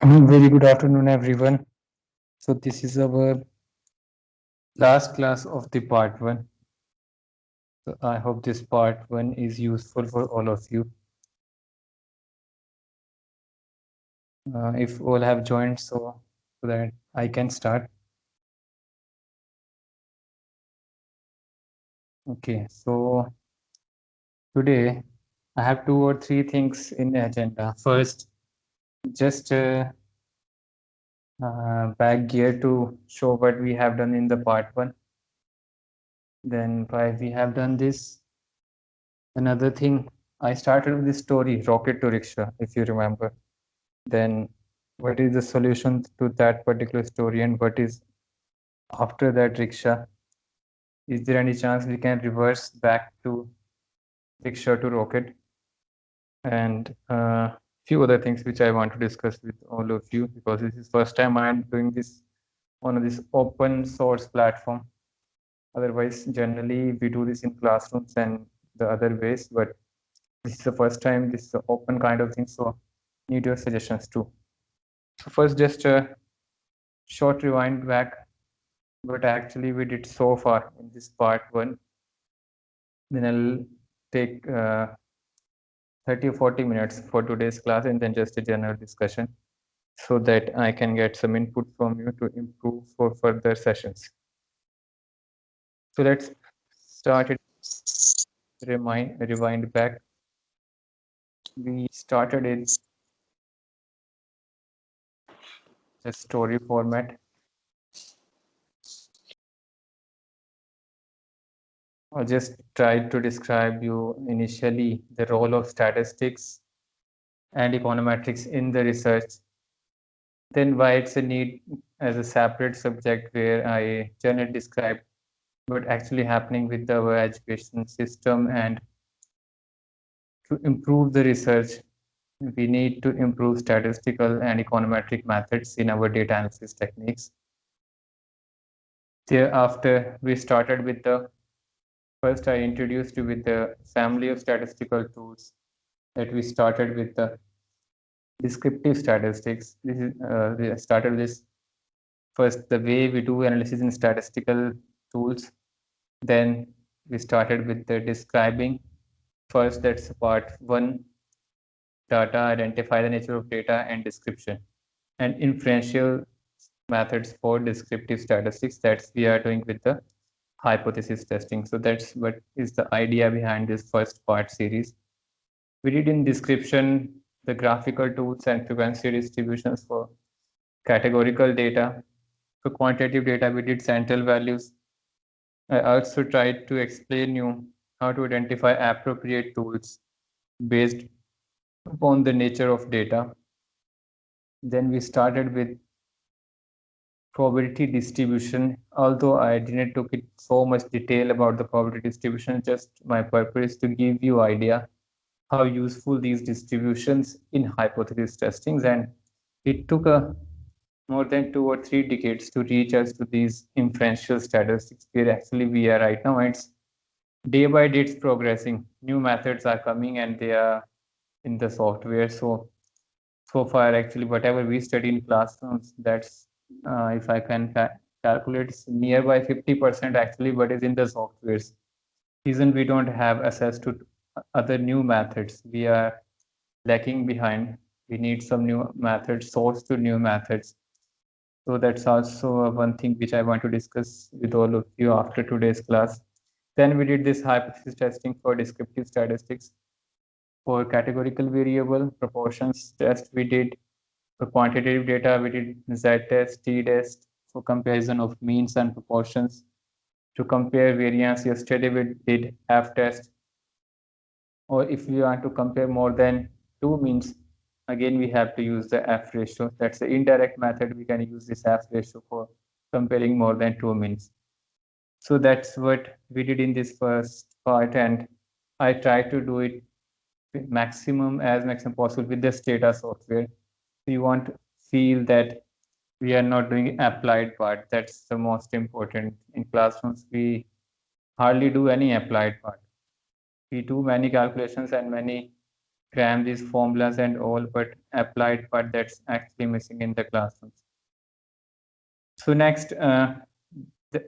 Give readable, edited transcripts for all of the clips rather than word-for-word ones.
Very good afternoon, everyone. So this is our last class of the part one. So I hope this part one is useful for all of you. If all have joined, so that I can start. Okay, so today I have two or three things in the agenda. First, just back gear to show what we have done in the part one. Then why we have done this. Another thing, I started with the story Rocket to Rickshaw, if you remember. Then what is the solution to that particular story, and what is after that rickshaw? Is there any chance we can reverse back to rickshaw to rocket? And few other things which I want to discuss with all of you, because this is first time I'm doing this on this open source platform. Otherwise, generally we do this in classrooms and the other ways, but this is the first time this is an open kind of thing, so need your suggestions too. So first, just a short rewind back what actually we did so far in this part one. Then I'll take 30 or 40 minutes for today's class, and then just a general discussion so that I can get some input from you to improve for further sessions. So let's start it, rewind back. We started in the story format. I just tried to describe you initially the role of statistics and econometrics in the research, then why it's a need as a separate subject where I generally describe what actually happening with our education system, and to improve the research we need to improve statistical and econometric methods in our data analysis techniques. Thereafter we started with the first I introduced you with the family of statistical tools that we started with the descriptive statistics. This is we started this first the way we do analysis in statistical tools. Then we started with the describing. First, that's part one, data, identify the nature of data, and description. And inferential methods for descriptive statistics, that's we are doing with the hypothesis testing. So that's what is the idea behind this first part series. We did in description the graphical tools and frequency distributions for categorical data. For quantitative data, we did central values. I also tried to explain you how to identify appropriate tools based upon the nature of data. Then we started with probability distribution, although I didn't took it so much detail about the probability distribution, just my purpose is to give you idea how useful these distributions in hypothesis testings, and it took a more than 2 or 3 decades to reach us to these inferential statistics where actually we are right now. It's day by day it's progressing, new methods are coming and they are in the software. So far actually whatever we study in classrooms, that's if I can calculate, it's nearby 50% actually what is in the softwares. Reason we don't have access to other new methods, we are lacking behind. We need some new methods, source to new methods. So that's also one thing which I want to discuss with all of you after today's class. Then we did this hypothesis testing for descriptive statistics. For categorical variable proportions test, we did for quantitative data, we did z-test, t-test for comparison of means and proportions. To compare variance, yesterday we did f-test. Or if we want to compare more than two means, again we have to use the f ratio. That's the indirect method. We can use this f ratio for comparing more than two means. So that's what we did in this first part, and I try to do it maximum possible with this data software. We want to feel that we are not doing applied part. That's the most important. In classrooms we hardly do any applied part. We do many calculations and many cram these formulas and all, but applied part that's actually missing in the classrooms. So next,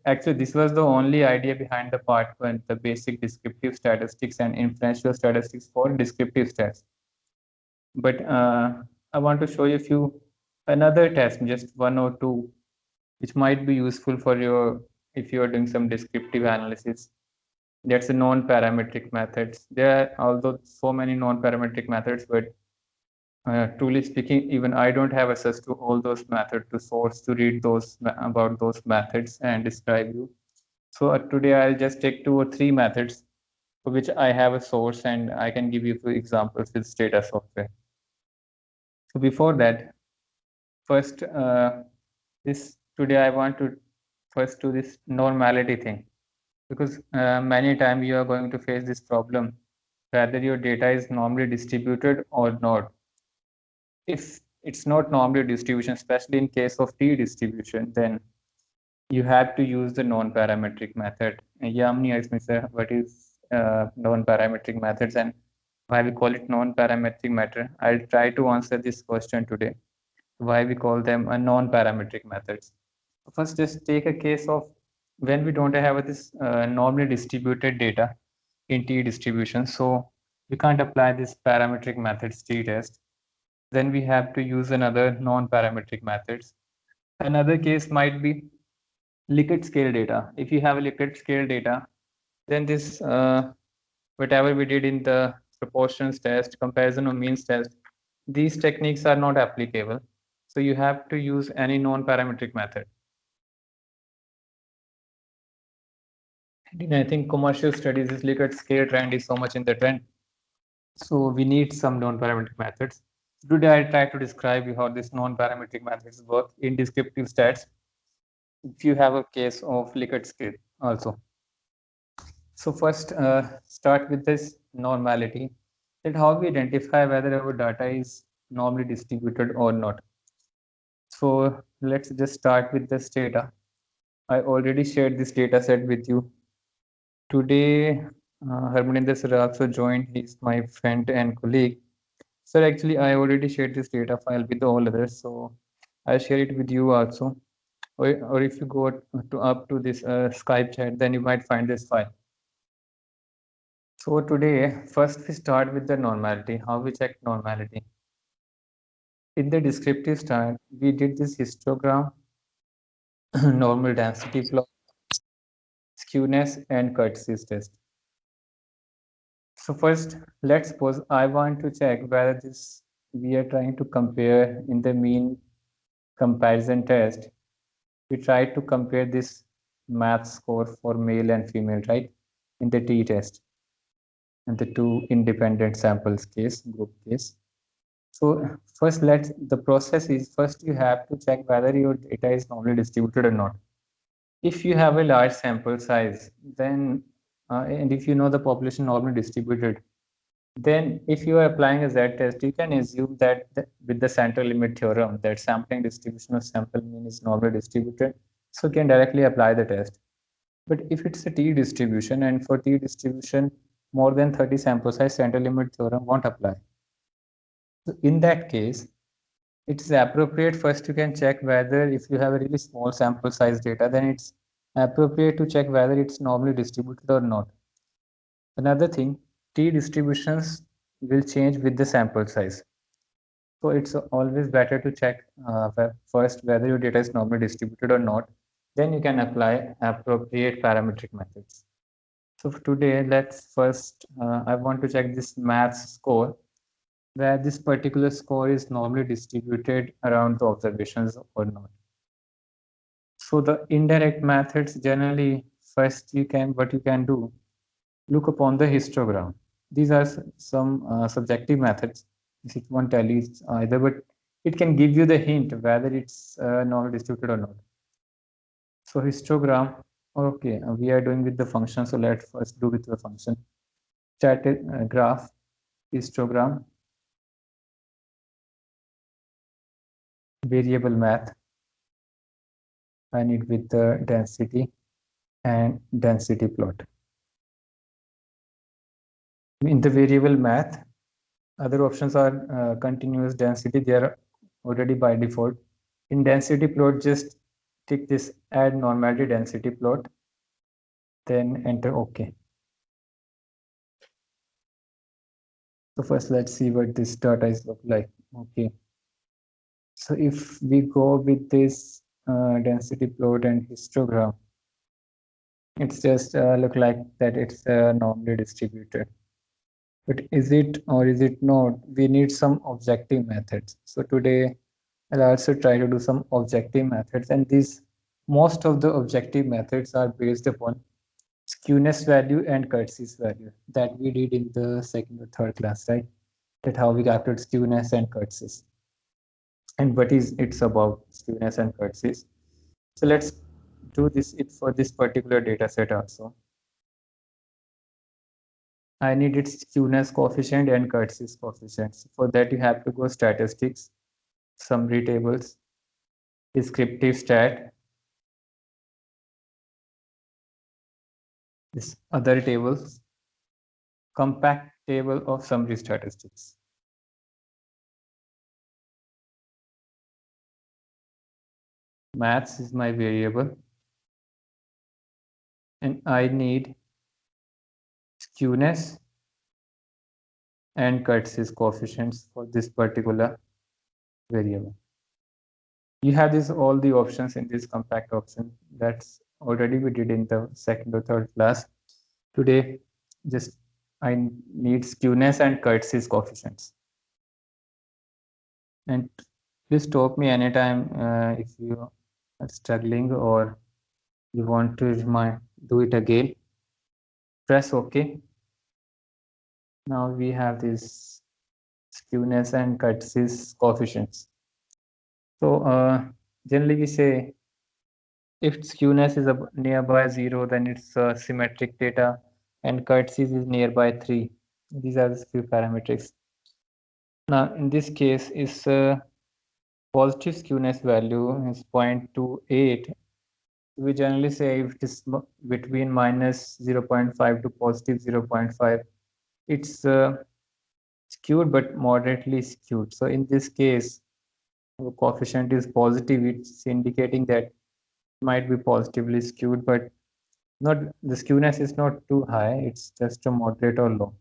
actually, this was the only idea behind the part one, the basic descriptive statistics and inferential statistics for descriptive stats. But I want to show you a few another test, just one or two, which might be useful for your if you are doing some descriptive analysis. That's the non-parametric methods. There are although so many non-parametric methods, but truly speaking, even I don't have access to all those methods to source to read those about those methods and describe you. So today I'll just take 2 or 3 methods for which I have a source and I can give you 2 examples with Stata software. So before that, first this today I want to first do this normality thing, because many times you are going to face this problem whether your data is normally distributed or not. If it's not normally distribution, especially in case of t-distribution, then you have to use the non-parametric method. Yamini asked me, sir, what is non-parametric methods and why we call it non-parametric method? I'll try to answer this question today, why we call them a non-parametric methods. First, just take a case of when we don't have this normally distributed data in t-distribution, so we can't apply this parametric methods t-test. Then we have to use another non-parametric methods. Another case might be Likert scale data. If you have a Likert scale data, then this whatever we did in the proportions test, comparison of means test, these techniques are not applicable. So you have to use any non-parametric method. And I think commercial studies, this Likert scale trend is so much in the trend. So we need some non-parametric methods. Today I try to describe you how this non-parametric methods work in descriptive stats. If you have a case of Likert scale also. So first start with this normality, that how we identify whether our data is normally distributed or not. So let's just start with this data. I already shared this data set with you. Today, Harmoninder sir also joined. He's my friend and colleague. Sir, actually, I already shared this data file with all others, so I'll share it with you also. Or if you go up to this Skype chat, then you might find this file. So today, first we start with the normality, how we check normality. In the descriptive start, we did this histogram, normal density plot, skewness, and curtsies test. So first, let's suppose I want to check whether this we are trying to compare in the mean comparison test. We try to compare this math score for male and female, right? In the t-test and the 2 independent samples case, group case. So first, the process is first you have to check whether your data is normally distributed or not. If you have a large sample size, then and if you know the population normally distributed, then if you are applying a z-test, you can assume that with the central limit theorem that sampling distribution of sample mean is normally distributed, so you can directly apply the test. But if it's a t-distribution, and for t-distribution more than 30 sample size, central limit theorem won't apply. So in that case, it is appropriate first you can check whether if you have a really small sample size data, then it's appropriate to check whether it's normally distributed or not. Another thing, t-distributions will change with the sample size. So it's always better to check first whether your data is normally distributed or not. Then you can apply appropriate parametric methods. So for today, let's first, I want to check this math score, where this particular score is normally distributed around the observations or not. So the indirect methods generally, first what you can do, look upon the histogram. These are some subjective methods. It won't tell you either, but it can give you the hint whether it's normally distributed or not. So histogram, okay, we are doing with the function. So let's first do with the function. Static graph, histogram, variable math. I need with the density and density plot. In the variable math, Other options are continuous density. They are already by default. In density plot, just tick this add normality density plot, then enter OK. So first, let's see what this data is look like. Okay. So if we go with this density plot and histogram, it's just look like that it's normally distributed. But is it or is it not? We need some objective methods. So today I'll also try to do some objective methods, and these most of the objective methods are based upon skewness value and Curtis value that we did in the second or third class, right? That how we calculate skewness and Curtis. And what is it's about skewness and Curtis. So let's do this it for this particular data set also. I need its skewness coefficient and Curtis coefficients. For that, you have to go statistics, summary tables, descriptive stat, this other tables, compact table of summary statistics. Maths is my variable, and I need skewness and Curtis coefficients for this particular variable. You have this all the options in this compact option. That's already we did in the second or third class. Today, just I need skewness and Curtis coefficients. And please stop me anytime if you are struggling or you want to do it again. Press OK. Now we have this skewness and Curtis coefficients. So generally we say if skewness is nearby 0, then it's symmetric data, and Curtis is nearby 3. These are the few parametrics. Now in this case, is positive skewness value is 0.28. We generally say if it is between minus 0.5 to positive 0.5, it's skewed but moderately skewed. So in this case, the coefficient is positive. It's indicating that it might be positively skewed, but not the skewness is not too high. It's just a moderate or low.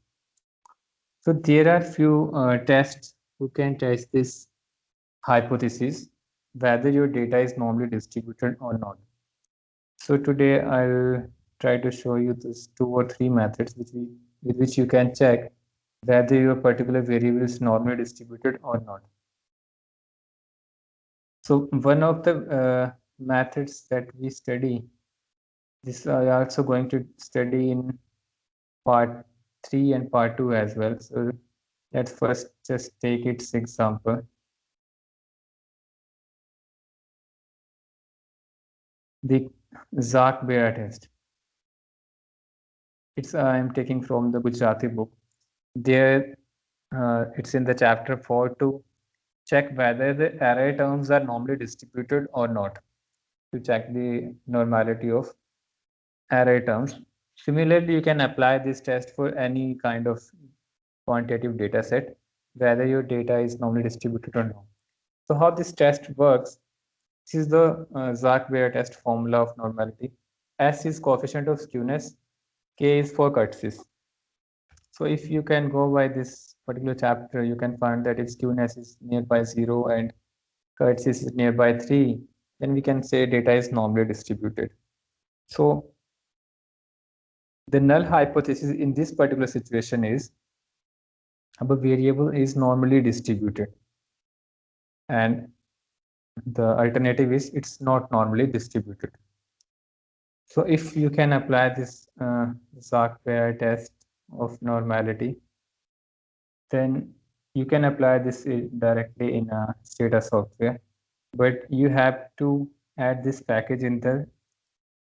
So there are few tests who can test this hypothesis whether your data is normally distributed or not. So today I'll try to show you this 2 or 3 methods with which you can check whether your particular variable is normally distributed or not. So one of the methods that we study, this I also going to study in part 3 and part 2 as well. So let's first just take its example. The Zak-Bera test. It's I am taking from the Gujarati book. There, it's in the chapter 4 to check whether the array terms are normally distributed or not, to check the normality of array terms. Similarly, you can apply this test for any kind of quantitative data set, whether your data is normally distributed or not. So how this test works, this is the Zak-Bera test formula of normality. S is coefficient of skewness, K is for Curtis. So if you can go by this particular chapter, you can find that if skewness is nearby 0 and Curtis is nearby 3, then we can say data is normally distributed. So the null hypothesis in this particular situation is a variable is normally distributed, and the alternative is it's not normally distributed. So if you can apply this Zak-Bera test of normality, then you can apply this directly in a Stata software, but you have to add this package in the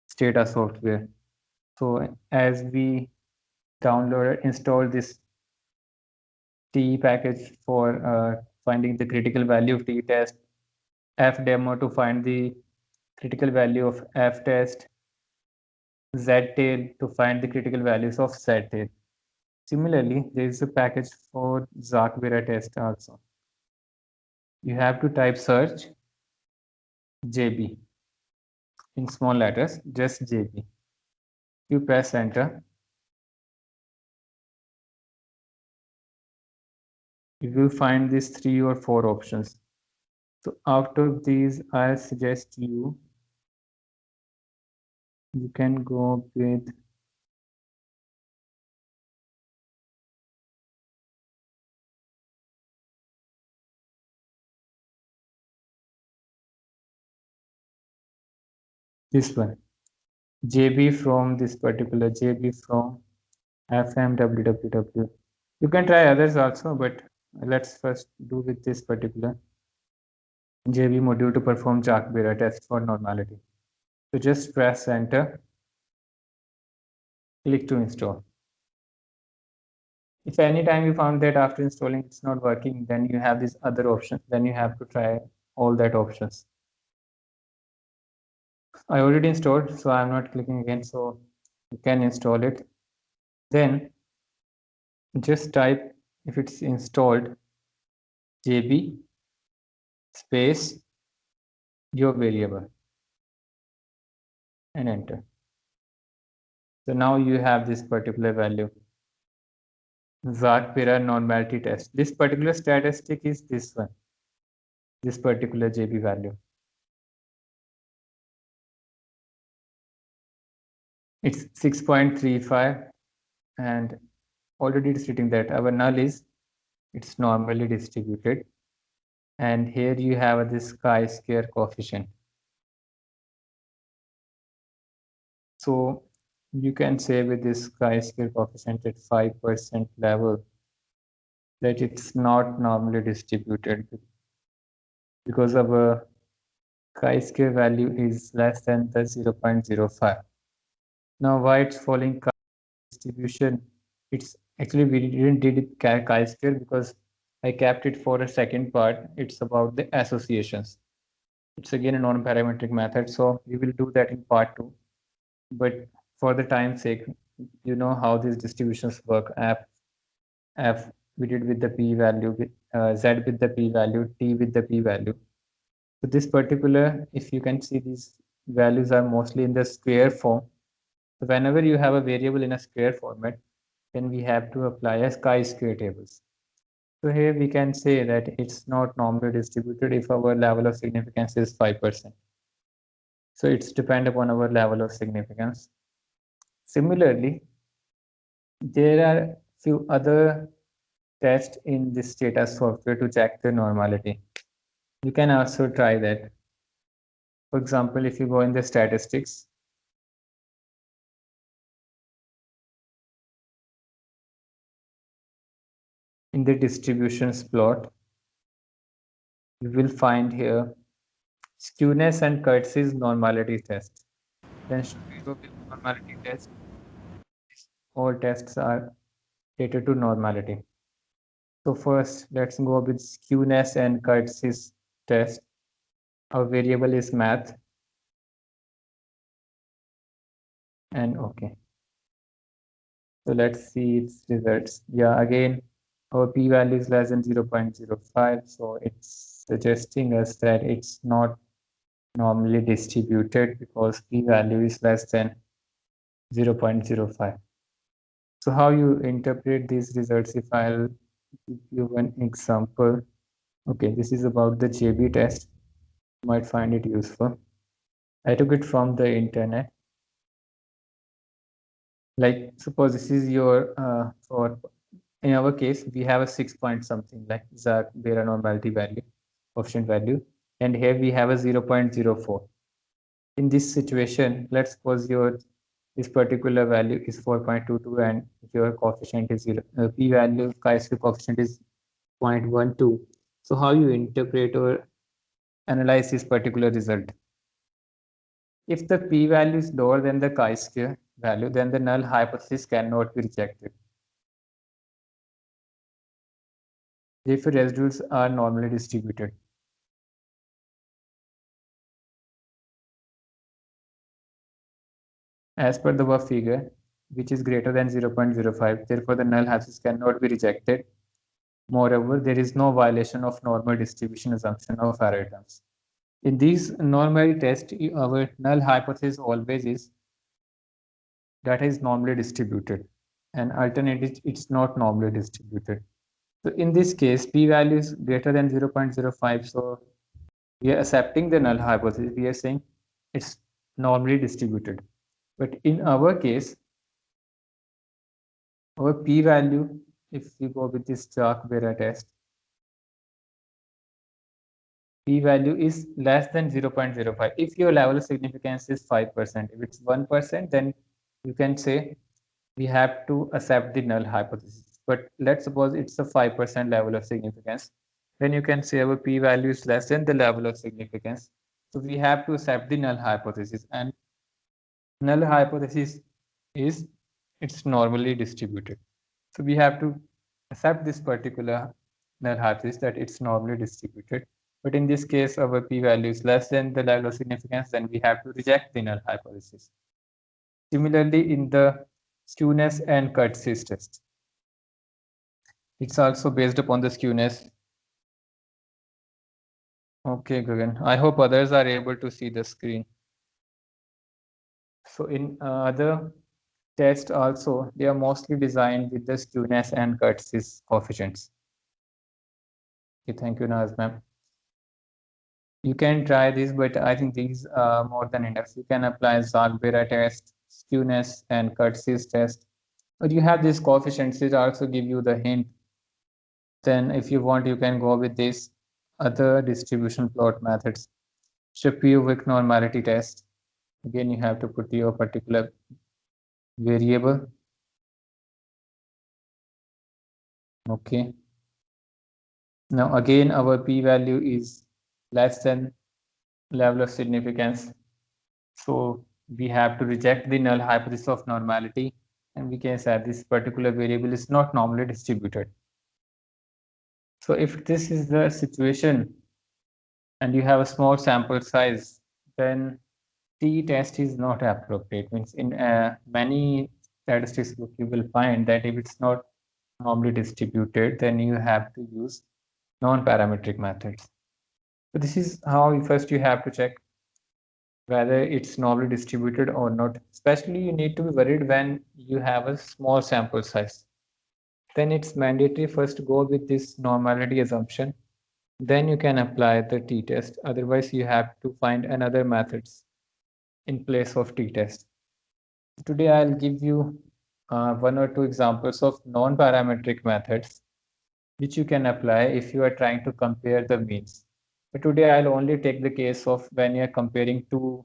Stata software. So as we install this T package for finding the critical value of T test, fdemo to find the critical value of f test, ztail to find the critical values of ztail. Similarly, there is a package for Zach-Bera test also. You have to type search JB in small letters, just JB. You press enter. You will find these 3 or 4 options. So out of these, I suggest you can go with this one, JB from this particular JB from FMWWW. You can try others also, but let's first do with this particular JB module to perform Zach-Bera test for normality. So just press enter, click to install. If any time you found that after installing it's not working, then you have these other options. Then you have to try all that options. I already installed, so I'm not clicking again. So you can install it. Then just type, if it's installed, JB space your variable and enter. So now you have this particular value, Zach-Bera normality test. This particular statistic is this one, this particular JB value. It's 6.35, and already it's written that our null is, it's normally distributed. And here you have this chi-square coefficient. So you can say with this chi-square coefficient at 5% level that it's not normally distributed because our chi-square value is less than the 0.05. Now why it's following distribution? It's actually we didn't did it chi-square because I kept it for a second part. It's about the associations. It's again a non-parametric method, so we will do that in part 2. But for the time's sake, you know how these distributions work. F we did with the p-value, Z with the p-value, T with the p-value. So this particular, if you can see, these values are mostly in the square form. So whenever you have a variable in a square format, then we have to apply a chi-square tables. So here we can say that it's not normally distributed if our level of significance is 5%. So it's depend upon our level of significance. Similarly, there are few other tests in this data software to check the normality. You can also try that. For example, if you go in the statistics, in the distributions plot, you will find here skewness and Kurtz's normality test. Then should we go with normality test? All tests are related to normality. So first, let's go with skewness and Kurtz's test. Our variable is math. And okay. So let's see its results. Yeah, again, our p-value is less than 0.05. So it's suggesting us that it's not normally distributed because p-value is less than 0.05. So how you interpret these results? If I'll give you an example. Okay, this is about the JB test. You might find it useful. I took it from the internet. Like suppose this is your for in our case we have a 6 point something like Zach-Bera normality value, coefficient value, and here we have a 0.04. In this situation, let's suppose your this particular value is 4.22 and your coefficient is 0, p-value chi-square coefficient is 0.12. So how you interpret or analyze this particular result? If the p-value is lower than the chi-square value, then the null hypothesis cannot be rejected. If residuals are normally distributed. As per the above figure, which is greater than 0.05. Therefore, the null hypothesis cannot be rejected. Moreover, there is no violation of normal distribution assumption of array terms. In these normally test, our null hypothesis always is data is normally distributed, and alternatively, it's not normally distributed. So in this case, p-value is greater than 0.05. So we are accepting the null hypothesis. We are saying it's normally distributed. But in our case, our p-value, if we go with this Jacques-Berat test, p-value is less than 0.05. If your level of significance is 5%, if it's 1%, then you can say we have to accept the null hypothesis. But let's suppose it's a 5% level of significance. Then you can say our p-value is less than the level of significance. So we have to accept the null hypothesis, and null hypothesis is it's normally distributed. So we have to accept this particular null hypothesis that it's normally distributed. But in this case, our p-value is less than the level of significance, then we have to reject the null hypothesis. Similarly, in the skewness and Curtis test, it's also based upon the skewness. Okay, Gagan. I hope others are able to see the screen. So in other tests also, they are mostly designed with the skewness and Curtis coefficients. Okay, thank you, Naz ma'am. You can try this, but I think these are more than enough. You can apply Jacques-Berat test, skewness, and Curtis test. But you have these coefficients that also give you the hint. Then if you want, you can go with this other distribution plot methods. Shapiro-Wilk normality test. Again, you have to put your particular variable. Okay. Now again, our p-value is less than level of significance. So we have to reject the null hypothesis of normality, and we can say this particular variable is not normally distributed. So if this is the situation and you have a small sample size, then t-test is not appropriate. Means in many statistics book, you will find that if it's not normally distributed, then you have to use non-parametric methods. So this is how first you have to check whether it's normally distributed or not. Especially you need to be worried when you have a small sample size. Then it's mandatory first to go with this normality assumption. Then you can apply the t-test. Otherwise, you have to find another methods in place of t-test. Today, I'll give you one or two examples of non-parametric methods which you can apply if you are trying to compare the means. But today, I'll only take the case of when you're comparing two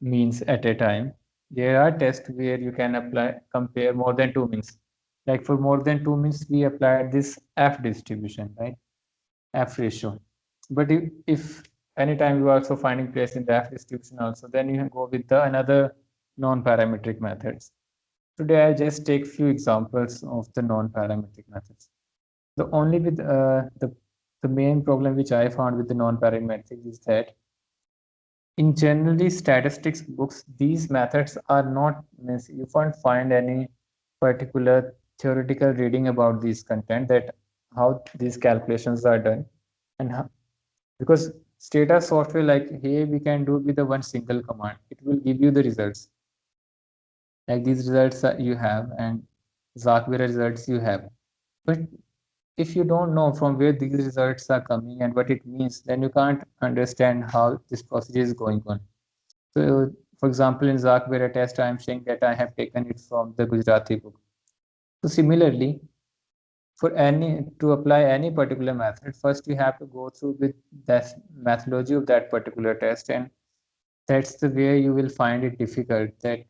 means at a time. There are tests where you can compare more than two means. Like for more than two means, we applied this F distribution, right? F ratio. But if anytime you are also finding place in the F distribution also, then you can go with the another non-parametric methods. Today, I just take few examples of the non-parametric methods. The only with the main problem which I found with the non-parametric is that in generally statistics books, these methods are not, you can't find any particular theoretical reading about these content, that how these calculations are done, and how, because Stata software like hey we can do with the one single command, it will give you the results like these results that you have and Jacques-Berat results you have. But if you don't know from where these results are coming and what it means, then you can't understand how this procedure is going on. So, for example, in Jacques-Berat test, I am saying that I have taken it from the Gujarati book. So similarly, for to apply any particular method, first you have to go through with the methodology of that particular test, and that's the way you will find it difficult, that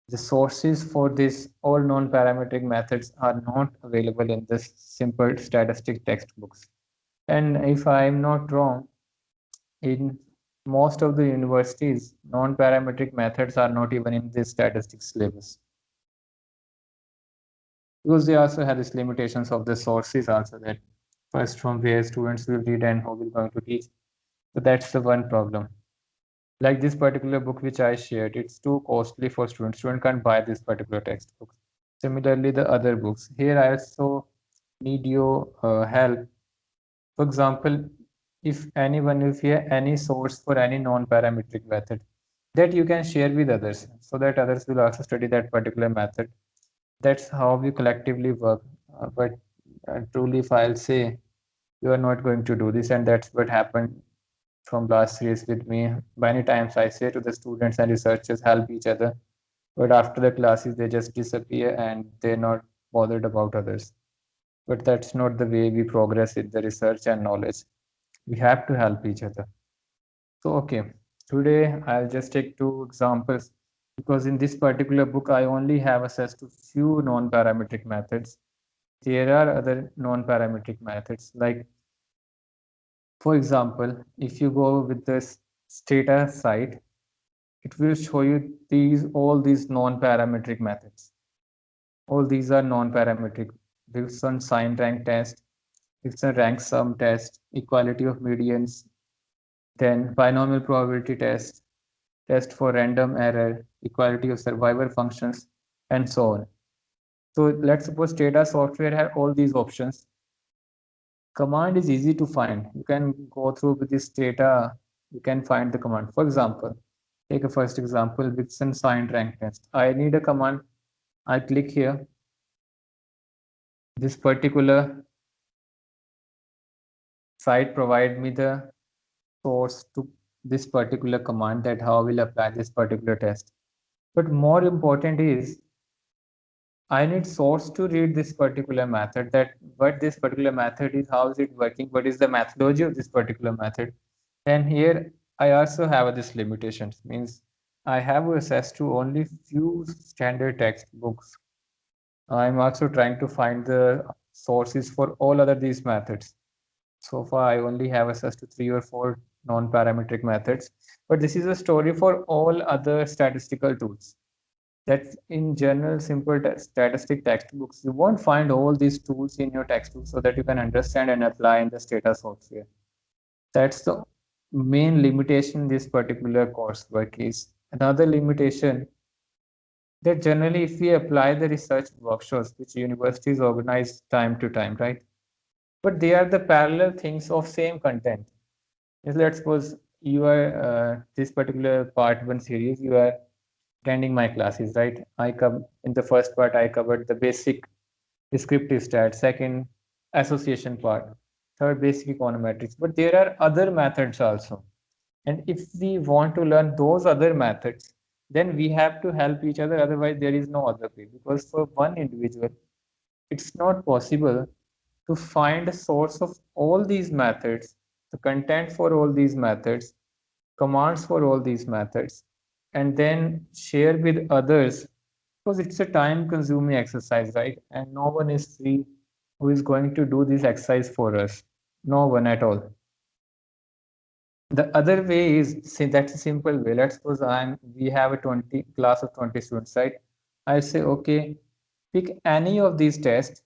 the sources for this all non-parametric methods are not available in the simple statistic textbooks. And if I'm not wrong, in most of the universities, non-parametric methods are not even in the statistics syllabus. Because they also have these limitations of the sources also, that first from where students will read and who will going to teach. So that's the one problem. Like this particular book which I shared, it's too costly for students. Student can't buy this particular textbook. Similarly, the other books. Here I also need your help. For example, if you have any source for any non-parametric method that you can share with others so that others will also study that particular method. That's how we collectively work. But truly, if I'll say you are not going to do this, and that's what happened from last series with me. Many times I say to the students and researchers, help each other, but after the classes, they just disappear and they're not bothered about others. But that's not the way we progress in the research and knowledge. We have to help each other. So, okay, today I'll just take two examples because in this particular book, I only have access to few non-parametric methods. There are other non-parametric methods. Like, for example, if you go with this Stata site, it will show you all these non-parametric methods. All these are non-parametric. Wilson sign rank test, Wilson rank sum test, equality of medians, then binomial probability test, test for random error, equality of survivor functions, and so on. So let's suppose Stata software have all these options. Command is easy to find. You can go through with this data, you can find the command. For example, take a first example, Wilson sign rank test. I need a command. I click here. This particular site provide me the source to this particular command that how I will apply this particular test. But more important is I need source to read this particular method, that what this particular method is, how is it working, what is the methodology of this particular method. And here I also have this limitations, means I have access to only few standard textbooks. I'm also trying to find the sources for all other these methods. So far, I only have access to 3 or 4 non-parametric methods, but this is a story for all other statistical tools. That in general, simple statistic textbooks, you won't find all these tools in your textbook so that you can understand and apply in the Stata software. That's the main limitation this particular coursework is. Another limitation that generally if we apply the research workshops which universities organize time to time, right? But they are the parallel things of same content. Let's suppose you are this particular part one series, you are attending my classes, right? I come in the first part, I covered the basic descriptive stats, second association part, third basic econometrics, but there are other methods also. And if we want to learn those other methods, then we have to help each other. Otherwise, there is no other way. Because for one individual, it's not possible to find a source of all these methods, the content for all these methods, commands for all these methods, and then share with others because it's a time consuming exercise, right? And no one is free who is going to do this exercise for us. No one at all. The other way is, say that's a simple way. Let's suppose we have a 20 class of 20 students, right? I say, okay, pick any of these tests,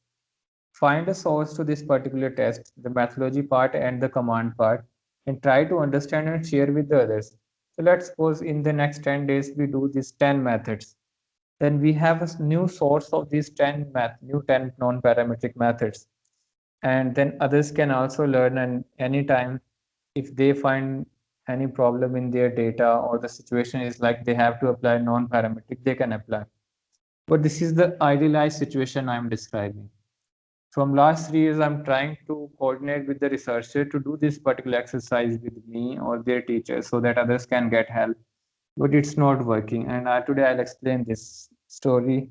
find a source to this particular test, the methodology part and the command part, and try to understand and share with the others. So let's suppose in the next 10 days we do these 10 methods. Then we have a new source of these 10 non-parametric methods. And then others can also learn, and anytime if they find any problem in their data or the situation is like they have to apply non-parametric, they can apply. But this is the idealized situation I'm describing. From last 3 years, I'm trying to coordinate with the researcher to do this particular exercise with me or their teachers so that others can get help. But it's not working. And today I'll explain this story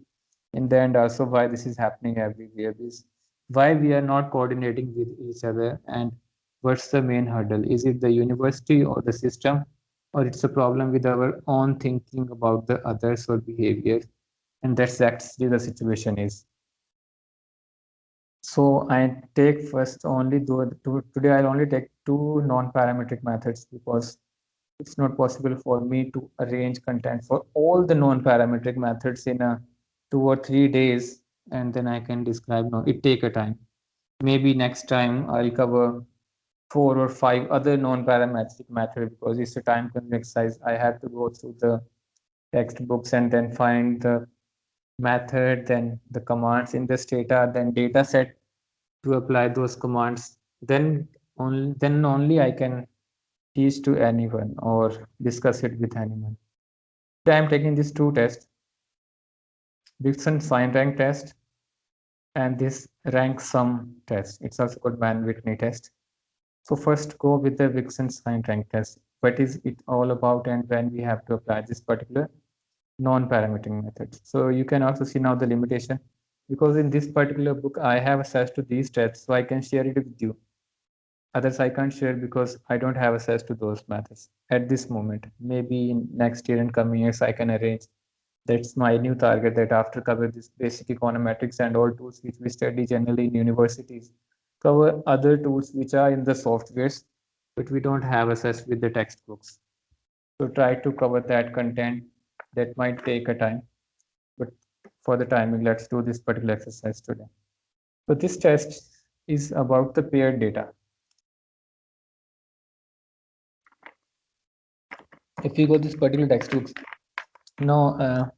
in the end also why this is happening everywhere. Is why we are not coordinating with each other and what's the main hurdle? Is it the university or the system, or it's a problem with our own thinking about the others or behavior? And that's actually the situation is. So I take first only today I'll only take 2 non-parametric methods because it's not possible for me to arrange content for all the non-parametric methods in a 2 or 3 days, and then I can describe. No, it take a time. Maybe next time I'll cover 4 or 5 other non-parametric methods because it's a time-consuming exercise. I have to go through the textbooks and then find the method, then the commands in this data, then data set to apply those commands. Then only I can teach to anyone or discuss it with anyone. Today I'm taking these two tests, Dixon sign rank test and this rank sum test. It's also called Mann-Whitney test. So first go with the Dixon sign rank test. What is it all about and when we have to apply this particular non-parametric method. So you can also see now the limitation because in this particular book I have access to these tests, so I can share it with you. Others I can't share because I don't have access to those methods at this moment. Maybe in next year and coming years I can arrange. That's my new target, that after cover this basic econometrics and all tools which we study generally in universities, cover other tools which are in the softwares, but we don't have access with the textbooks. So try to cover that content. That might take a time, but for the timing, let's do this particular exercise today. So this test is about the paired data. If you go this particular textbooks, now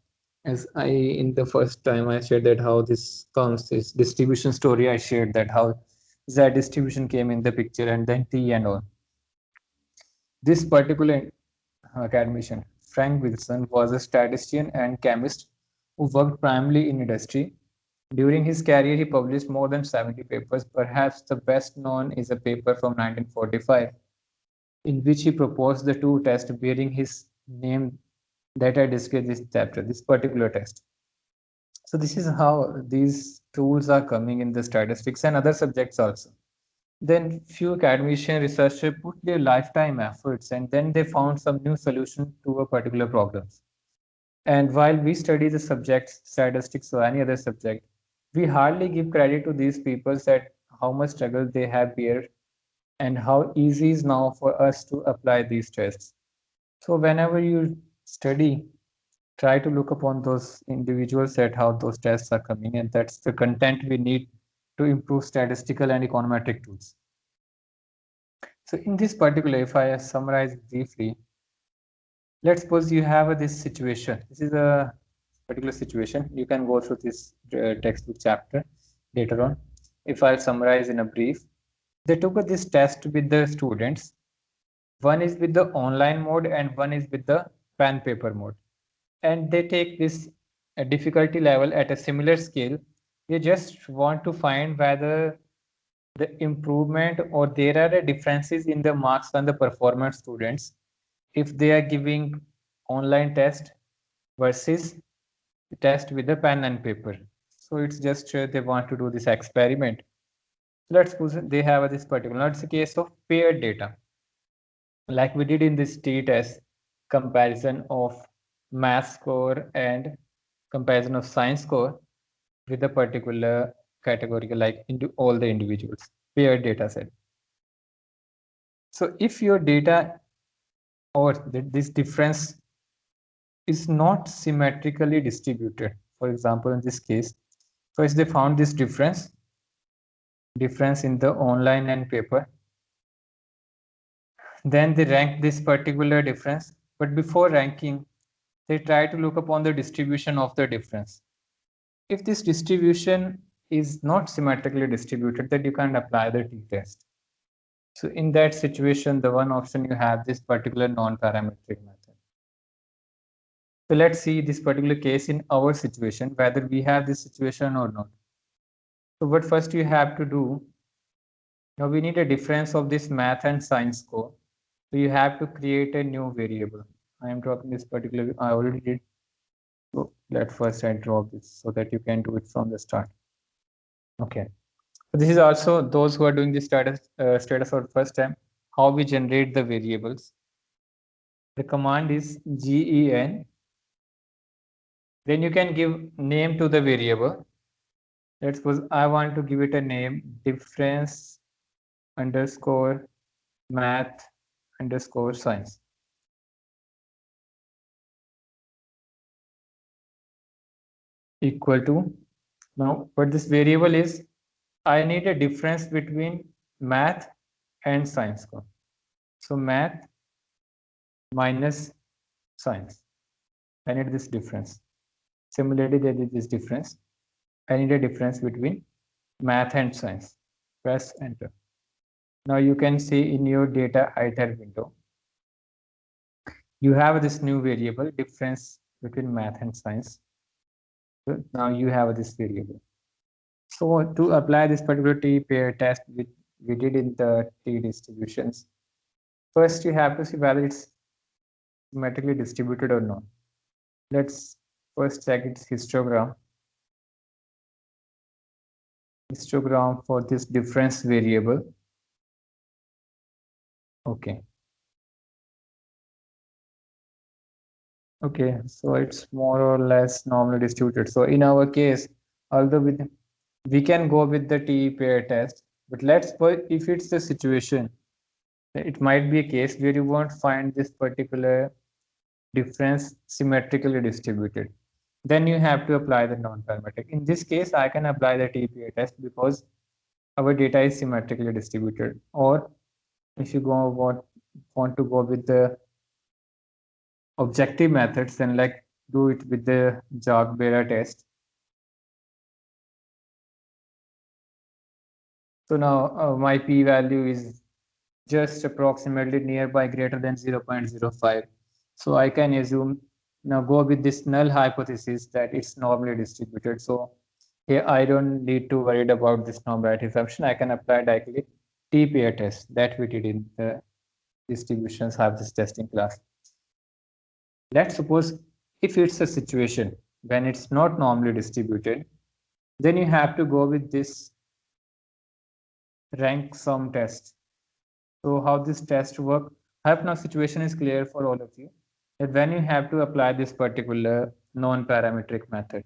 as I in the first time I shared that how this comes, this distribution story I shared, that how Z distribution came in the picture and then T and all. This particular academician, Frank Wilson, was a statistician and chemist who worked primarily in industry. During his career, he published more than 70 papers. Perhaps the best known is a paper from 1945, in which he proposed the two tests bearing his name that I discussed this chapter, this particular test. So this is how these tools are coming in the statistics and other subjects also. Then few academician researchers put their lifetime efforts and then they found some new solution to a particular problem. And while we study the subjects, statistics or any other subject, we hardly give credit to these people that how much struggle they have bear and how easy is now for us to apply these tests. So whenever you study, try to look upon those individuals at how those tests are coming, and that's the content we need to improve statistical and econometric tools. So in this particular, if I summarize briefly, let's suppose you have this situation. This is a particular situation. You can go through this textbook chapter later on. If I summarize in a brief, they took this test with the students. One is with the online mode and one is with the pen paper mode. And they take this difficulty level at a similar scale. They just want to find whether the improvement or there are differences in the marks on the performance students if they are giving online test versus test with the pen and paper. So it's just they want to do this experiment. Let's suppose they have this particular, now it's a case of paired data. Like we did in this t-test, comparison of math score and comparison of science score with a particular category, like into all the individuals, paired data set. So if your data or this difference is not symmetrically distributed, for example, in this case, first they found this difference in the online and paper, then they rank this particular difference, but before ranking, they try to look upon the distribution of the difference. If this distribution is not symmetrically distributed, then you can apply the t-test. So in that situation, the one option you have this particular non-parametric method. So let's see this particular case in our situation, whether we have this situation or not. So what first you have to do, now we need a difference of this math and science score. So you have to create a new variable. I am dropping this particular, I already did. So let first I drop this so that you can do it from the start. Okay. So this is also those who are doing this status for the first time, how we generate the variables. The command is gen. Then you can give name to the variable. Let's suppose I want to give it a name, difference underscore math underscore science. Equal to, now what this variable is, I need a difference between math and science को. So math minus science. I need this difference. Similarly, there is this difference. I need a difference between math and science. Press enter. Now you can see in your data item window, you have this new variable difference between math and science. So now you have this variable. So to apply this particular t-pair test which we did in the t distributions, first you have to see whether it's symmetrically distributed or not. Let's first check its histogram. Histogram for this difference variable. Okay. Okay, so it's more or less normally distributed. So in our case, although we can go with the t-pair test, but let's put if it's the situation, it might be a case where you won't find this particular difference symmetrically distributed. Then you have to apply the non-parametric. In this case, I can apply the t-pair test because our data is symmetrically distributed. Or if you want to go with the objective methods, then like do it with the Jagg-Ballah test. So now my p-value is just approximately nearby greater than 0.05. So I can assume now go with this null hypothesis that it's normally distributed. So here I don't need to worry about this normality assumption. I can apply directly t-pair test that we did in the distributions hypothesis testing class. Let's suppose if it's a situation when it's not normally distributed, then you have to go with this rank sum test. So how this test work? I hope now situation is clear for all of you that when you have to apply this particular non-parametric method,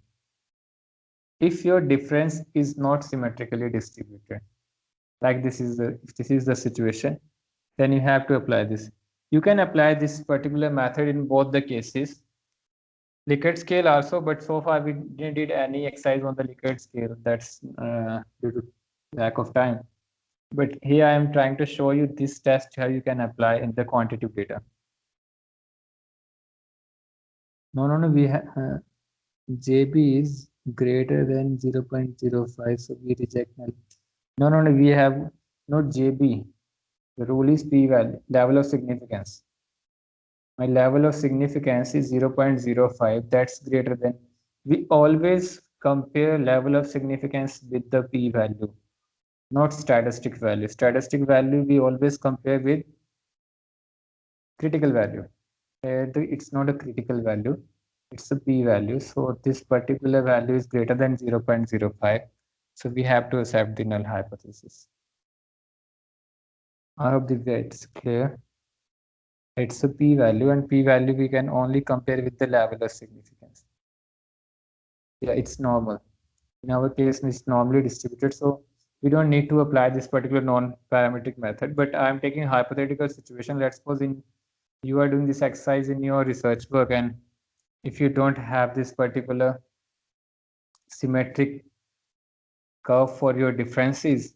if your difference is not symmetrically distributed, like this is if this is the situation, then you have to apply this. You can apply this particular method in both the cases. Likert scale also, but so far we didn't did any exercise on the Likert scale. That's due to lack of time. But here I am trying to show you this test how you can apply in the quantitative data. No, we have JB is greater than 0.05, so we reject null. No, we have not JB. The rule is p value, level of significance. My level of significance is 0.05. That's greater than. We always compare level of significance with the p value, not statistic value. Statistic value we always compare with critical value. It's not a critical value, it's a p value. So this particular value is greater than 0.05. So we have to accept the null hypothesis. I hope it's clear. It's a p value, and p value we can only compare with the level of significance. Yeah, it's normal. In our case, it's normally distributed, so we don't need to apply this particular non-parametric method. But I'm taking a hypothetical situation. Let's suppose you are doing this exercise in your research work, and if you don't have this particular symmetric curve for your differences,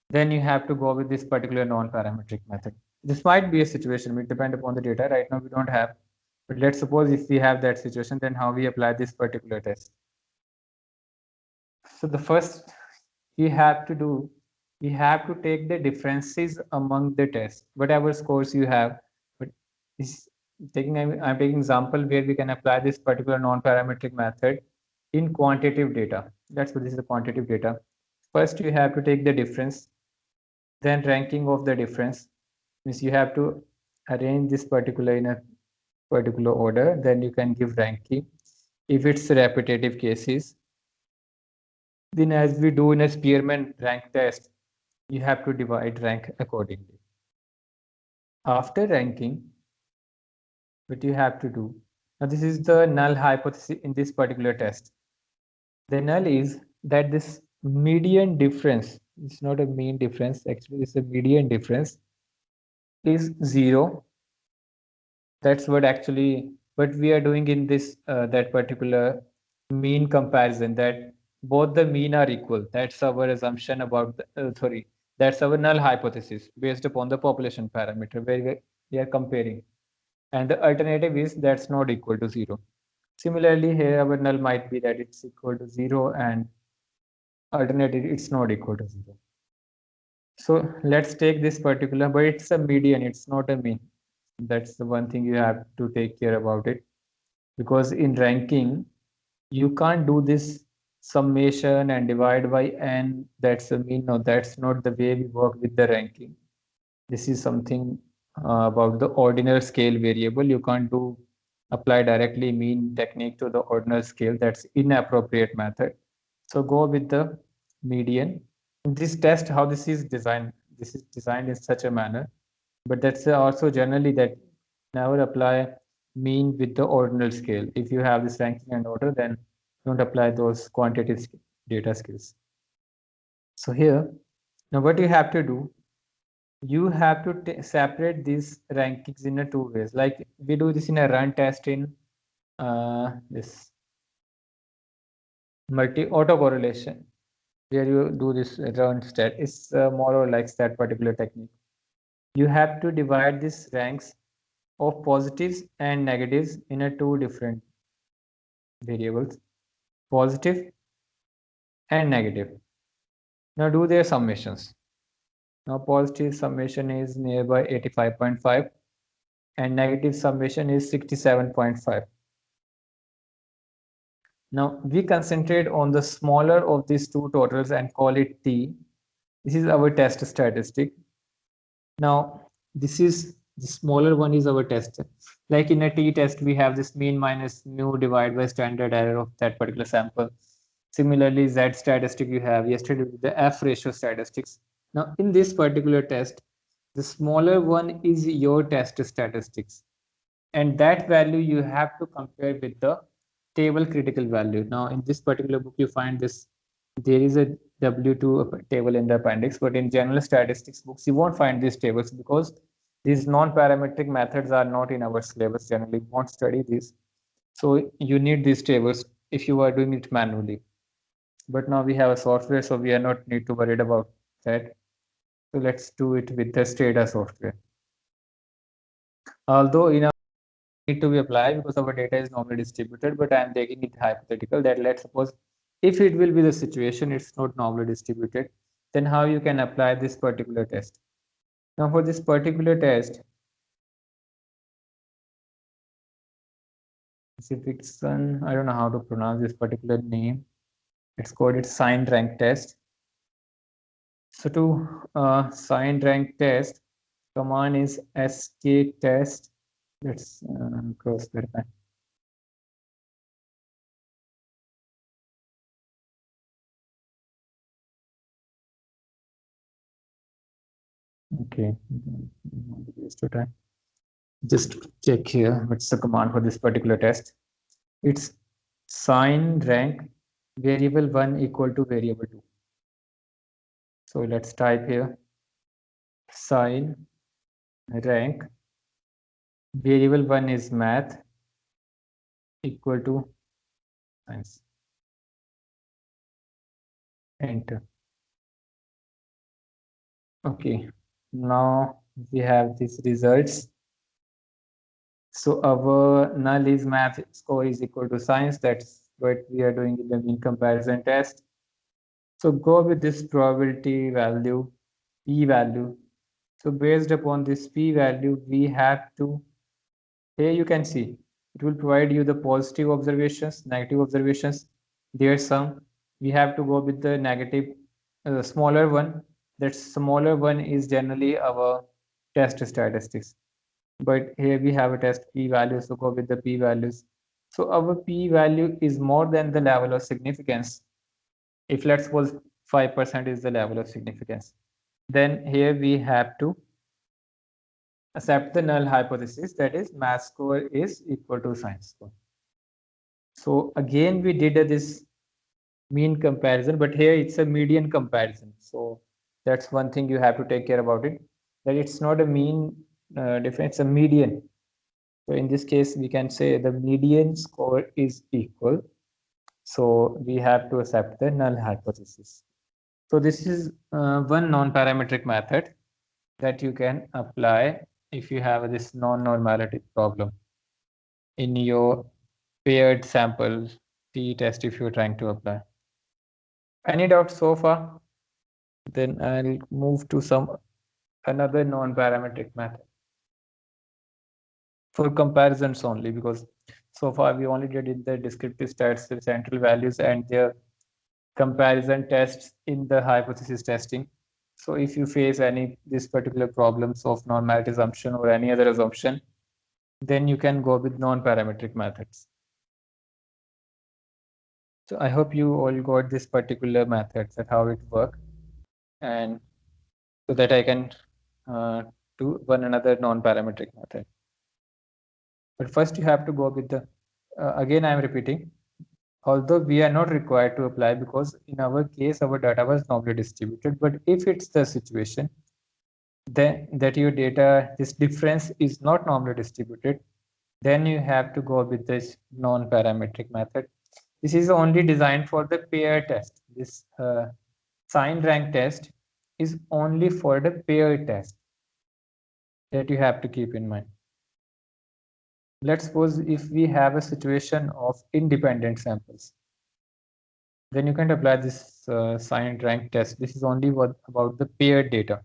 then you have to go with this particular non-parametric method. This might be a situation, it depends upon the data. Right now we don't have, but let's suppose if we have that situation, then how we apply this particular test. So the first you have to do, you have to take the differences among the tests, whatever scores you have. But I'm taking example where we can apply this particular non-parametric method in quantitative data. That's what this is the quantitative data. First, you have to take the difference, then ranking of the difference. Means you have to arrange this particular in a particular order, then you can give ranking. If it's repetitive cases, then as we do in a Spearman rank test, you have to divide rank accordingly. After ranking, what you have to do, now this is the null hypothesis in this particular test. The null is that this median difference, it's not a mean difference, actually it's a median difference, is 0. That's what actually what we are doing in this that particular mean comparison, that both the mean are equal. That's our assumption about the, sorry, That's our null hypothesis based upon the population parameter where we are comparing. And the alternative is that's not equal to 0. Similarly, here our null might be that it's equal to 0 and alternative it's not equal to 0. So let's take this particular, but it's a median, it's not a mean. That's the one thing you have to take care about it, because in ranking you can't do this summation and divide by n, that's a mean. No, that's not the way we work with the ranking. This is something about the ordinal scale variable. You can't do apply directly mean technique to the ordinal scale. That's inappropriate method. So go with the median. In this test, how this is designed in such a manner, but that's also generally that never apply mean with the ordinal scale. If you have this ranking and order, then don't apply those quantitative data skills. So here, now what you have to do, you have to separate these rankings in a two ways. Like we do this in a run test in this multi autocorrelation, where you do this run stat. It's more or less that particular technique. You have to divide these ranks of positives and negatives in a two different variables, positive and negative. Now do their summations. Now positive summation is nearby 85.5 and negative summation is 67.5. Now we concentrate on the smaller of these two totals and call it T. This is our test statistic. Now this is the smaller one is our test. Like in a t-test, we have this mean minus mu divided by standard error of that particular sample. Similarly, Z statistic you have yesterday with the F ratio statistics. Now in this particular test, the smaller one is your test statistics. And that value you have to compare with the table critical value. Now in this particular book, you find this, there is a W2 table in the appendix, but in general statistics books, you won't find these tables because these non-parametric methods are not in our syllabus. Generally, we won't study these. So you need these tables if you are doing it manually. But now we have a software, so we are not need to worried about that. So let's do it with the Stata software. Although in our need to be applied because our data is normally distributed, but I am taking it hypothetical that let's suppose if it will be the situation, it's not normally distributed, then how you can apply this particular test. Now for this particular test, I don't know how to pronounce this particular name. It's called it signed rank test. So to signed rank test, command is sk test. Let's cross verify. Okay, waste your time. Just check here what's the command for this particular test. It's sign rank variable 1 equal to variable 2. So let's type here sign rank variable 1 is math equal to science. Enter. Okay, now we have these results. So our null is math score is equal to science. That's what we are doing in the mean comparison test. So go with this probability value, p value. So based upon this p value, we have to, here you can see, it will provide you the positive observations, negative observations, their sum. We have to go with the negative, smaller one. That smaller one is generally our test statistics. But here we have a test p value, so go with the p values. So our p value is more than the level of significance. If let's suppose 5% is the level of significance, then here we have to accept the null hypothesis, that is math score is equal to science score. So again we did this mean comparison, but here it's a median comparison. So that's one thing you have to take care about it, that it's not a mean difference, a median. So in this case, we can say the median score is equal. So we have to accept the null hypothesis. So this is one non-parametric method that you can apply if you have this non-normality problem in your paired sample t-test if you're trying to apply. Any doubts so far? Then I'll move to another non-parametric method for comparisons only, because so far we only did the descriptive stats, the central values, and their comparison tests in the hypothesis testing. So if you face any this particular problems of normality assumption or any other assumption, then you can go with non-parametric methods. So I hope you all got this particular methods and how it works, and so that I can do one another non-parametric method. But first you have to go with the, again I am repeating, although we are not required to apply because in our case our data was normally distributed, but if it's the situation then that your data, this difference is not normally distributed, then you have to go with this non-parametric method. This is only designed for the pair test. This sign rank test is only for the pair test that you have to keep in mind. Let's suppose if we have a situation of independent samples, then you can apply this sign rank test. This is only about the paired data.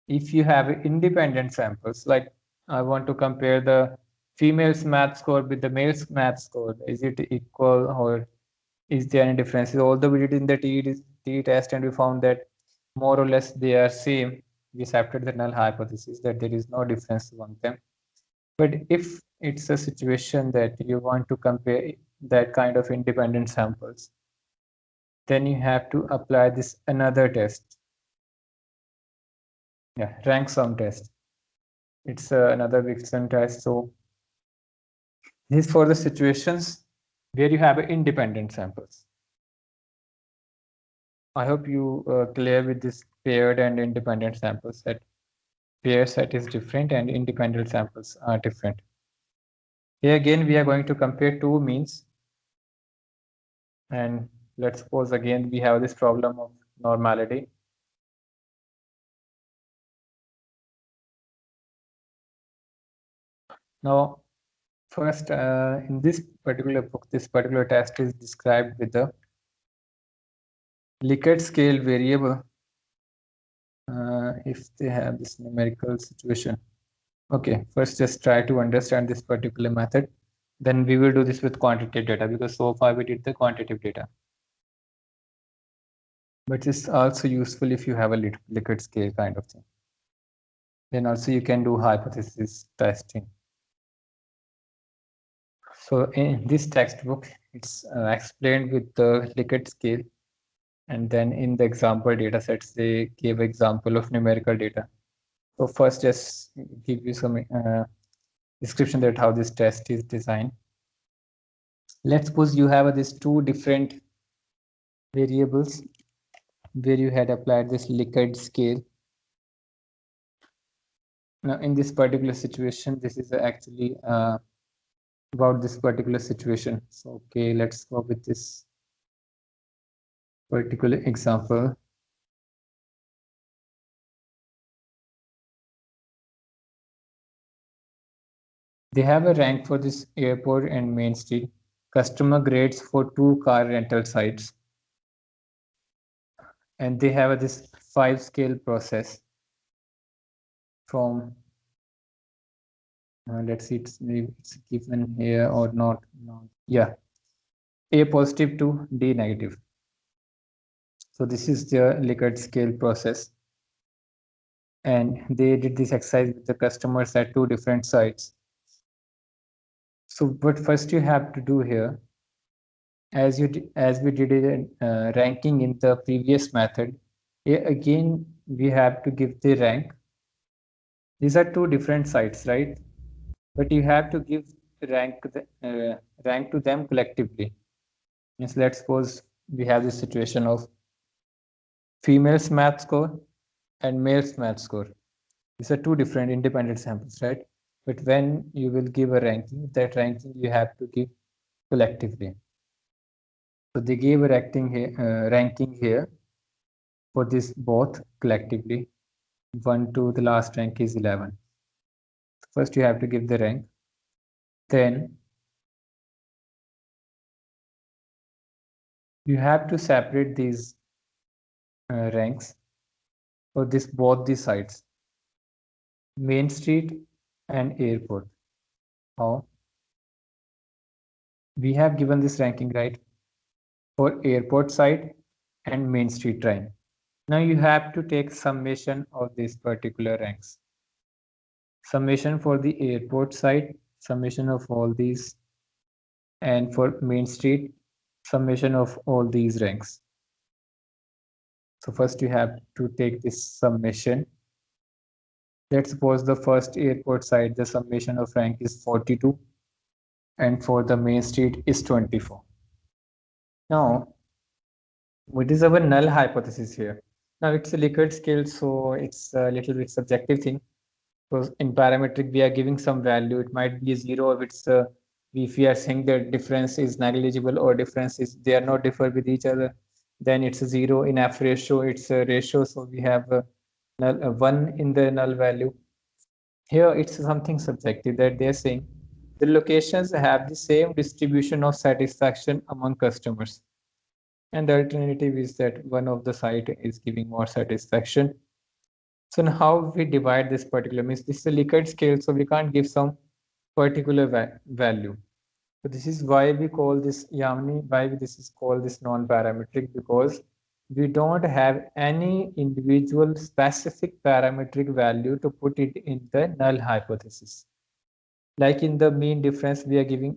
If you have independent samples, like I want to compare the female's math score with the male's math score, is it equal or is there any differences? Although we did in the t test and we found that more or less they are same, we accepted the null hypothesis that there is no difference among them. But if it's a situation that you want to compare that kind of independent samples, then you have to apply this another test. Yeah, rank sum test. It's another Wixon test. So this is for the situations where you have independent samples. I hope you clear with this paired and independent sample set. Pair set is different and independent samples are different. Here again, we are going to compare two means. And let's suppose again, we have this problem of normality. Now, first, in this particular book, this particular test is described with the Likert scale variable if they have this numerical situation. Okay, first just try to understand this particular method. Then we will do this with quantitative data because so far we did the quantitative data. But it's also useful if you have a Likert scale kind of thing. Then also you can do hypothesis testing. So in this textbook, it's explained with the Likert scale. And then in the example data sets, they give example of numerical data. So first just give you some description that how this test is designed. Let's suppose you have these two different variables where you had applied this Likert scale. Now in this particular situation, this is actually about this particular situation. So okay, let's go with this particular example. They have a rank for this airport and Main Street, customer grades for 2 car rental sites. And they have this 5-scale process from, let's see, it's given here or not. Yeah, A positive to D negative. So this is the Likert scale process. And they did this exercise with the customers at 2 different sites. So what first you have to do here, as we did it in ranking in the previous method, again we have to give the rank. These are 2 different sites, right? But you have to give rank to them collectively. Means let's suppose we have this situation of female's math score and male's math score. These are 2 different independent samples, right? But when you will give a ranking, that ranking you have to give collectively. So they gave a ranking here for this both collectively. 1 to the last rank is 11. First you have to give the rank. Then you have to separate these ranks for this both the sides, Main Street and airport. How? We have given this ranking right for airport side and Main Street train. Now you have to take summation of these particular ranks. Summation for the airport side, summation of all these, and for Main Street, summation of all these ranks. So first you have to take this summation. Let's suppose the first airport side, the summation of rank is 42, and for the Main Street is 24. Now, what is our null hypothesis here? Now it's a Likert scale, so it's a little bit subjective thing. Because in parametric, we are giving some value. It might be 0 if it's if we are saying that difference is negligible or difference is they are not differ with each other, then it's a 0. In F ratio, it's a ratio, so we have a null, 1 in the null value. Here it's something subjective that they're saying the locations have the same distribution of satisfaction among customers. And the alternative is that one of the site is giving more satisfaction. So now how we divide this particular means this is a Likert scale, so we can't give some particular value. So this is why we call this Yamini, why this is called this non-parametric, because we don't have any individual specific parametric value to put it in the null hypothesis. Like in the mean difference, we are giving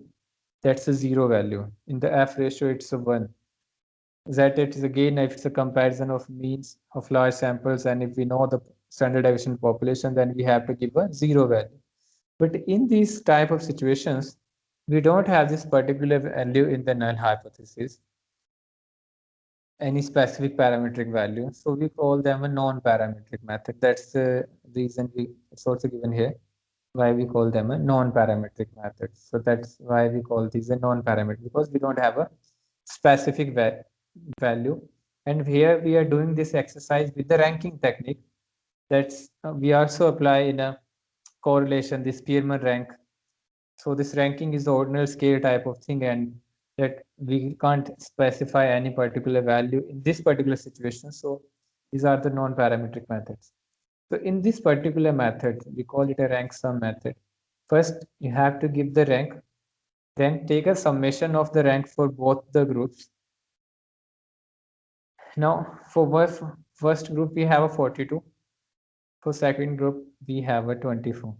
that's a 0 value. In the F ratio, it's a 1. That it is again if it's a comparison of means of large samples, and if we know the standard deviation population, then we have to give a 0 value. But in these type of situations, we don't have this particular value in the null hypothesis, any specific parametric value. So we call them a non-parametric method. That's the reason it's also given here why we call them a non-parametric method. So that's why we call these a non-parametric, because we don't have a specific value. And here we are doing this exercise with the ranking technique. That's we also apply in a correlation, the Spearman rank. So this ranking is the ordinal scale type of thing, and that we can't specify any particular value in this particular situation. So these are the non-parametric methods. So in this particular method, we call it a rank sum method. First, you have to give the rank, then take a summation of the rank for both the groups. Now, for first group, we have a 42. For second group, we have a 24.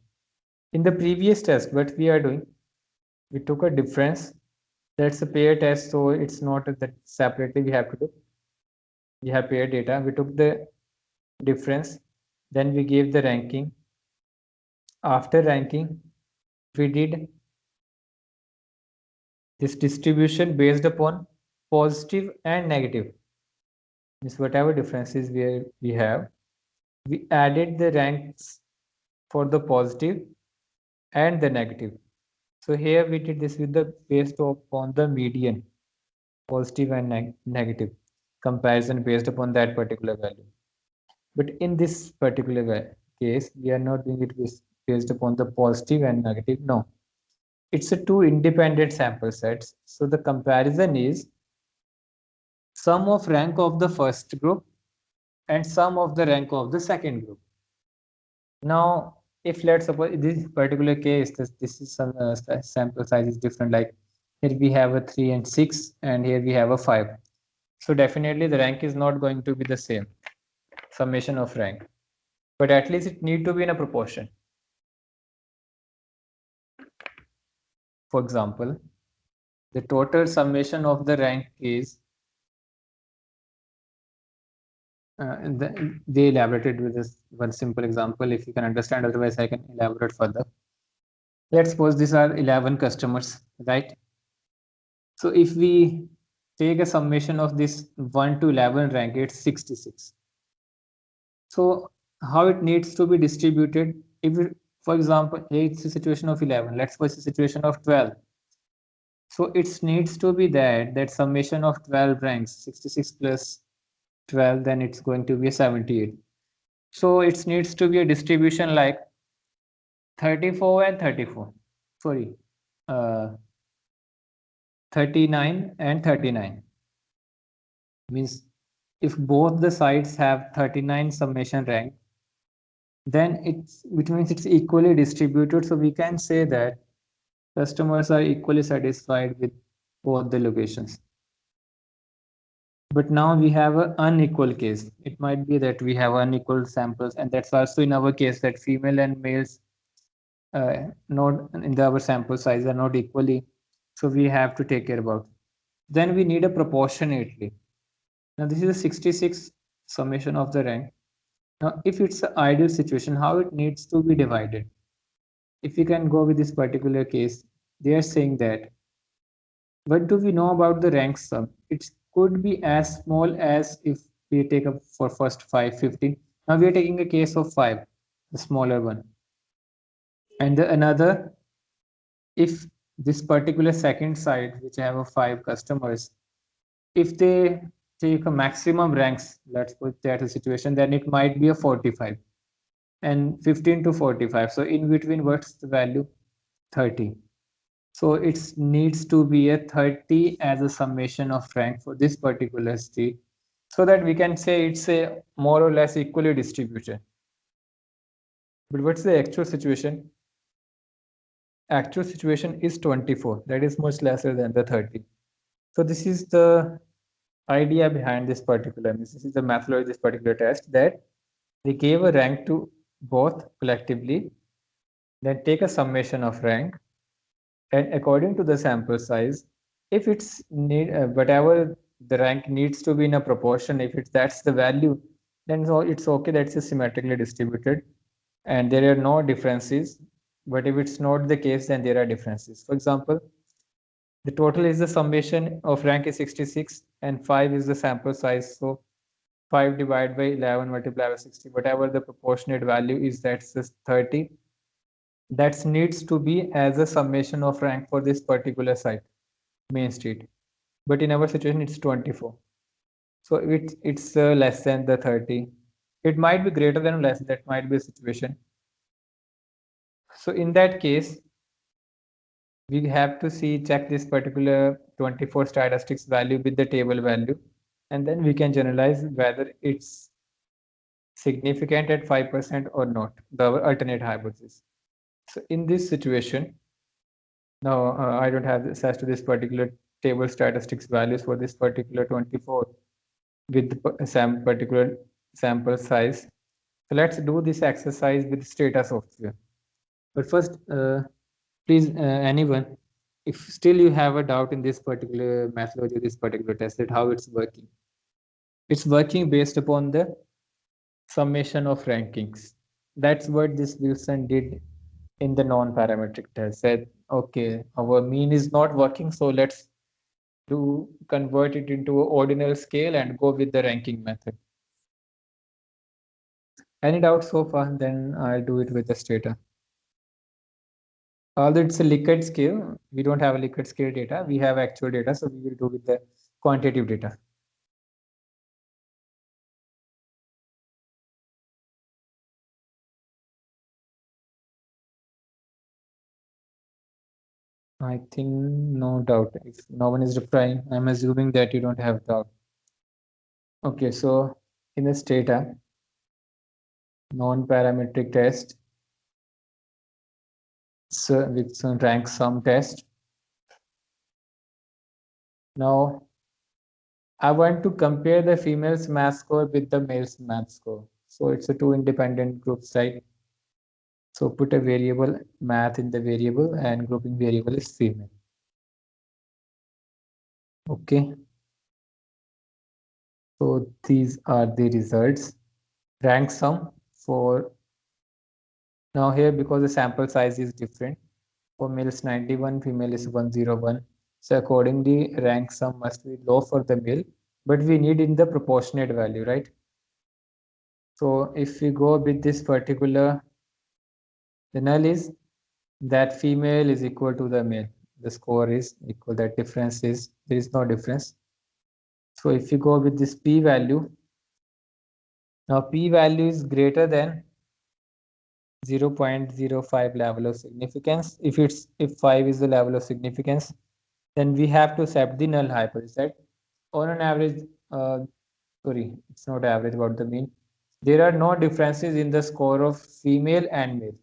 In the previous test, what we are doing, we took a difference. That's a pair test, so it's not that separately we have to do. We have pair data. We took the difference, then we gave the ranking. After ranking, we did this distribution based upon positive and negative. This whatever differences we have, we added the ranks for the positive and the negative. So here we did this with the based upon the median, positive and negative comparison based upon that particular value. But in this particular case, we are not doing it based upon the positive and negative. No, it's a two independent sample sets. So the comparison is sum of rank of the first group and sum of the rank of the second group. Now, if let's suppose in this particular case, this is some sample size is different. Like here we have a 3 and 6, and here we have a 5. So definitely the rank is not going to be the same summation of rank, but at least it need to be in a proportion. For example, the total summation of the rank is they elaborated with this one simple example. If you can understand, otherwise I can elaborate further. Let's suppose these are 11 customers, right? So if we take a summation of this 1 to 11 rank, it's 66. So how it needs to be distributed? If for example, it's a situation of 11, let's suppose a situation of 12. So it needs to be that summation of 12 ranks, 66 plus 12, then it's going to be 78. So it needs to be a distribution like 34 and 34. Sorry, uh, 39 and 39. Means if both the sides have 39 summation rank, then which means it's equally distributed. So we can say that customers are equally satisfied with both the locations. But now we have an unequal case. It might be that we have unequal samples, and that's also in our case that female and males not in our sample size are not equally. So we have to take care about. Then we need a proportionately. Now this is a 66 summation of the rank. Now if it's an ideal situation, how it needs to be divided? If we can go with this particular case, they are saying that what do we know about the rank sum? It could be as small as if we take up for first 5, 15. Now we are taking a case of 5, the smaller one. And the another, if this particular second side, which have a 5 customers, if they take a maximum ranks, let's put that a situation, then it might be a 45 and 15 to 45. So in between, what's the value? 30. So it needs to be a 30 as a summation of rank for this particular state, so that we can say it's a more or less equally distributed. But what's the actual situation? Actual situation is 24. That is much lesser than the 30. So this is the idea behind this particular, this is the methodology of this particular test, that they gave a rank to both collectively, then take a summation of rank, and according to the sample size, if it's need whatever the rank needs to be in a proportion, if it's that's the value, then it's okay, that's symmetrically distributed and there are no differences. But if it's not the case, then there are differences. For example, the total is the summation of rank is 66 and 5 is the sample size. So 5 divided by 11 multiplied by 60, whatever the proportionate value is, that's just 30. That needs to be as a summation of rank for this particular site, main street. But in our situation, it's 24. So it's less than the 30. It might be greater than or less, that might be a situation. So in that case, we have to check this particular 24 statistics value with the table value, and then we can generalize whether it's significant at 5% or not, the alternate hypothesis. So in this situation, now I don't have access to this particular table statistics values for this particular 24 with some particular sample size. So let's do this exercise with Stata software. But first, please, anyone, if still you have a doubt in this particular methodology, this particular test, that how it's working based upon the summation of rankings. That's what this Wilson did in the non-parametric test. Said, okay, our mean is not working, so let's convert it into an ordinal scale and go with the ranking method. Any doubts so far? Then I'll do it with the Stata. Although it's a Likert scale, we don't have a Likert scale data. We have actual data, so we will do with the quantitative data. I think no doubt. If no one is replying, I'm assuming that you don't have doubt. Okay, so in this data, non-parametric test, so with some rank sum test. Now, I want to compare the female's math score with the male's math score. So it's a two independent groups, right? So put a variable math in the variable and grouping variable is female. Okay. So these are the results. Rank sum for now here, because the sample size is different. For male is 91, female is 101. So accordingly, rank sum must be low for the male, but we need in the proportionate value, right? So if we go with this particular, the null is that female is equal to the male. the score is equal, that difference is, there is no difference. So if you go with this p-value, now p-value is greater than 0.05 level of significance. If 5 is the level of significance, then we have to accept the null hypothesis that on an average, sorry, it's not average about the mean. There are no differences in the score of female and male.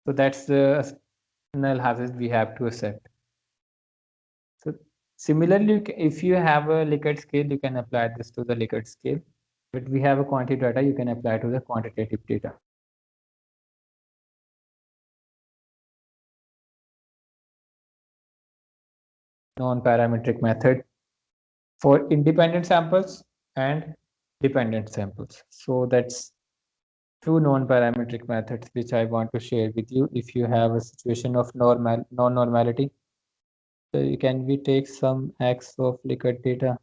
So that's the null hypothesis we have to accept. So similarly, if you have a Likert scale, you can apply this to the Likert scale. But we have a quantitative data, you can apply to the quantitative data. Non-parametric method for independent samples and dependent samples. So that's two non-parametric methods which I want to share with you. If you have a situation of non-normality, so you can we take some x of Likert data.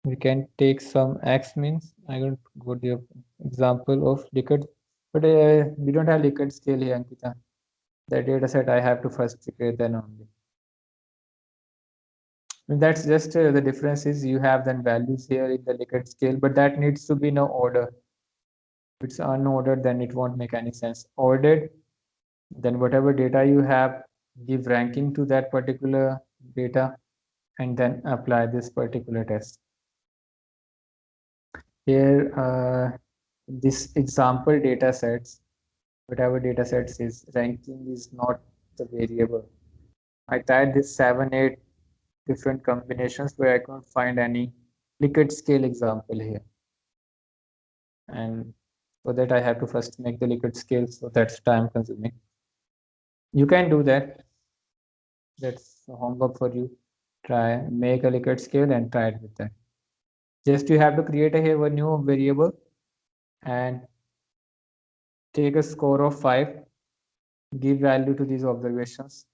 We can take some x, means I don't go to the example of Likert, but we don't have Likert scale here, Ankita. The data set I have to first create, then only. That's just the difference is you have then values here in the Likert scale, but that needs to be no order. If it's unordered, then it won't make any sense. Ordered, then whatever data you have, give ranking to that particular data and then apply this particular test. Here, this example data sets, whatever data sets is, ranking is not the variable. I tried this 7-8 different combinations where I couldn't find any Likert scale example here. And for that, I have to first make the Likert scale, so that's time consuming. You can do that. That's homework for you. Try make a Likert scale and try it with that. Just you have to create a here a new variable and take a score of 5, give value to these observations.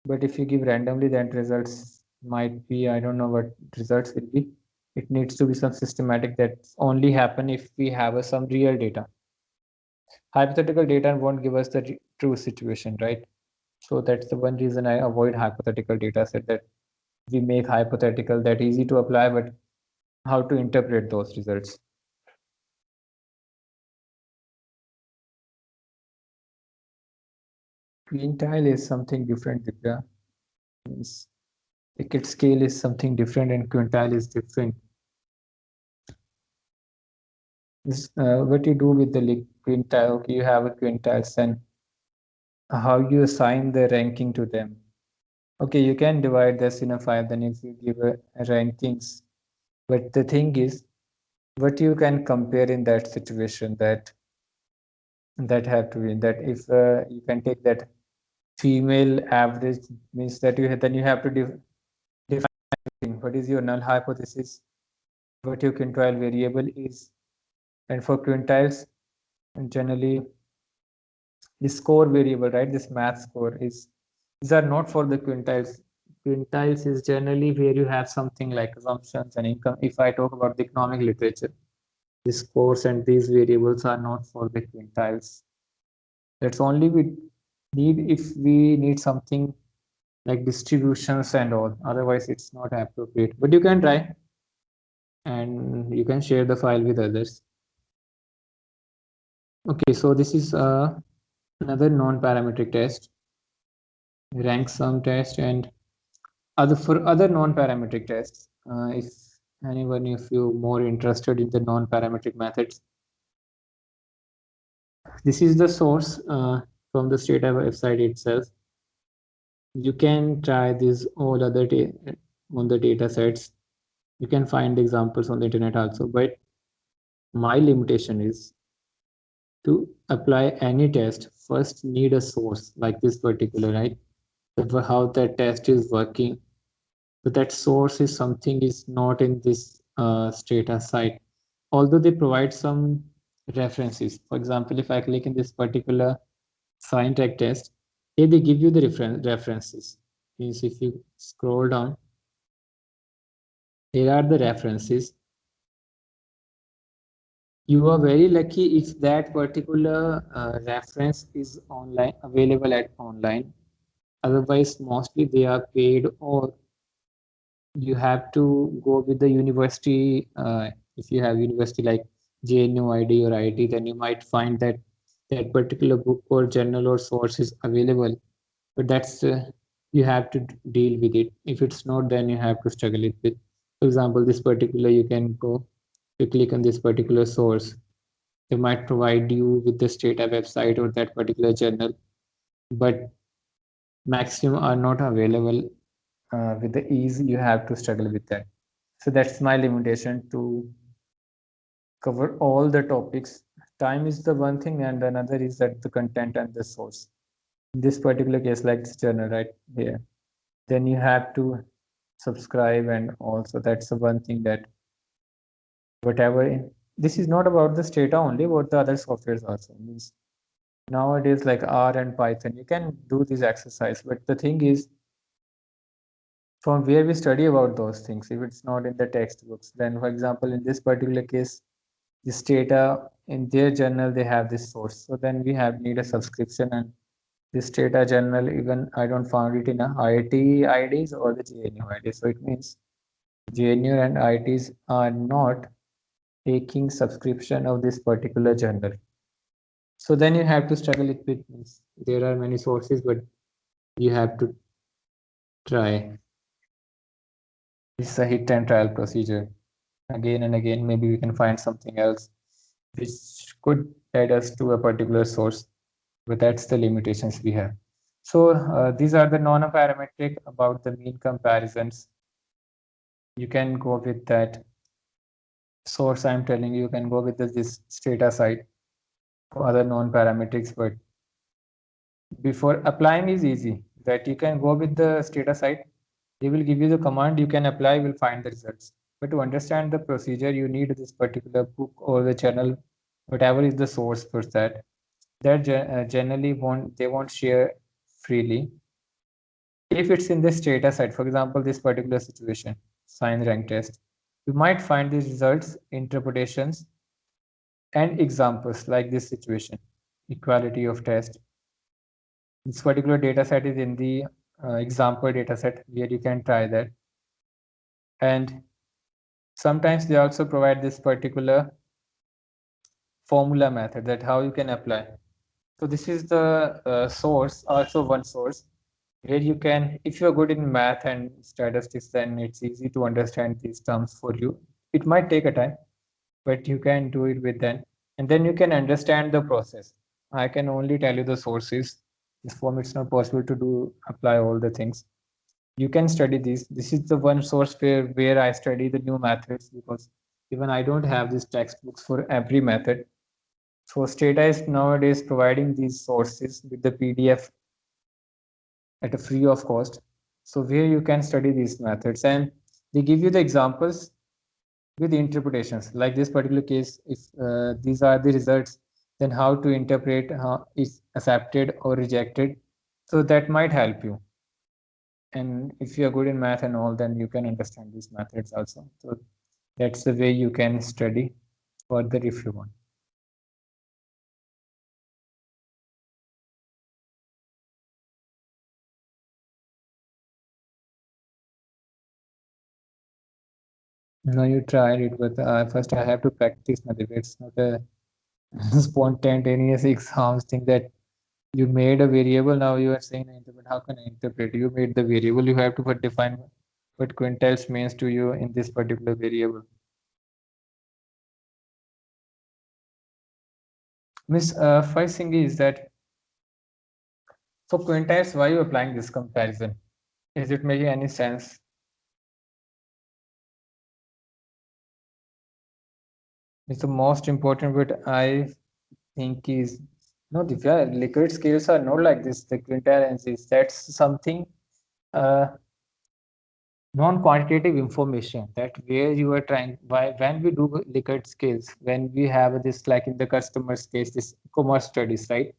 But if you give randomly, then results might be, I don't know what results will be. It needs to be some systematic that only happen if we have some real data. Hypothetical data won't give us the true situation, right? So that's the one reason I avoid hypothetical data set, that we make hypothetical that easy to apply, but how to interpret those results. Quintile is something different, Divya. Likert scale is something different and quintile is different. This, what you do with the quintile, okay, you have a quintiles and how you assign the ranking to them. Okay, you can divide this in a 5, then if you give a rankings. But the thing is, what you can compare in that situation, that have to be that if you can take that female average, means that then you have to define what is your null hypothesis, what your quintile variable is, and for quintiles, generally the score variable, right? This math score is, these are not for the quintiles. Quintiles is generally where you have something like assumptions and income. If I talk about the economic literature, the scores and these variables are not for the quintiles. That's only we need if we need something like distributions and all. Otherwise, it's not appropriate. But you can try and you can share the file with others. Okay, so this is another non-parametric test, rank sum test, and for other non-parametric tests. If anyone of you more interested in the non-parametric methods, this is the source from the state website itself. You can try these all other on the data sets. You can find examples on the internet also, but my limitation is to apply any test, first need a source like this particular, right? How that test is working. But that source is something is not in this Stata site. Although they provide some references. For example, if I click in this particular ScienTech test, here they give you the references. Means if you scroll down, here are the references. You are very lucky if that particular reference is online available at online. Otherwise, mostly they are paid, or you have to go with the university. If you have university like JNU ID or IT, then you might find that that particular book or journal or source is available. But that's you have to deal with it. If it's not, then you have to struggle it with. For example, this particular you can go to click on this particular source. They might provide you with the Stata website or that particular journal, but maximum are not available with the ease. You have to struggle with that. So that's my limitation to cover all the topics. Time is the one thing, and another is that the content and the source. In this particular case, like this journal right here, then you have to subscribe, and also that's the one thing that whatever this is not about the Stata only, but the other softwares also. Means nowadays like R and Python, you can do this exercise, but the thing is from where we study about those things. If it's not in the textbooks, then for example in this particular case, this data in their journal they have this source, so then we have need a subscription. And this data journal, even I don't found it in a IIT IDs or the JNU IDs, so it means JNU and IITs are not taking subscription of this particular journal. So then you have to struggle it with means there are many sources, but you have to try. It's a hit and trial procedure. Again and again, maybe we can find something else which could add us to a particular source, but that's the limitations we have. So these are the non-parametric about the mean comparisons. You can go with that source I'm telling you, you can go with this Stata site for other non-parametrics, but before applying is easy, that you can go with the Stata site. They will give you the command, you can apply, will find the results. But to understand the procedure, you need this particular book or the journal, whatever is the source for that. That generally won't share freely. If it's in this data set, for example, this particular situation, sign rank test, you might find these results, interpretations, and examples like this situation, equality of test. This particular data set is in the example data set where you can try that. And sometimes they also provide this particular formula method that how you can apply. So this is the source, also one source where you can, if you're good in math and statistics, then it's easy to understand these terms for you. It might take a time, but you can do it with them. And then you can understand the process. I can only tell you the sources. This form, it's not possible to do apply all the things. You can study this. This is the one source where I study the new methods, because even I don't have these textbooks for every method. So Stata is nowadays providing these sources with the PDF at a free of cost. So where you can study these methods, and they give you the examples with interpretations. Like this particular case, if these are the results, then how to interpret how is accepted or rejected. So that might help you. And if you are good in math and all, then you can understand these methods also. So that's the way you can study further if you want. No, you tried it, but first I have to practice my It's not a spontaneous exams thing that you made a variable. Now you are saying interpret. How can I interpret? You made the variable. You have to define what quintiles means to you in this particular variable. Miss, first thing is that for quintiles, why are you applying this comparison? Is it making any sense? It's the most important bit I think is no, Divya, liquid scales are not like this. The quintile and this, that's something uh, non-quantitative information that where you are trying why when we do Likert scales, when we have this like in the customer space, this commerce studies, right?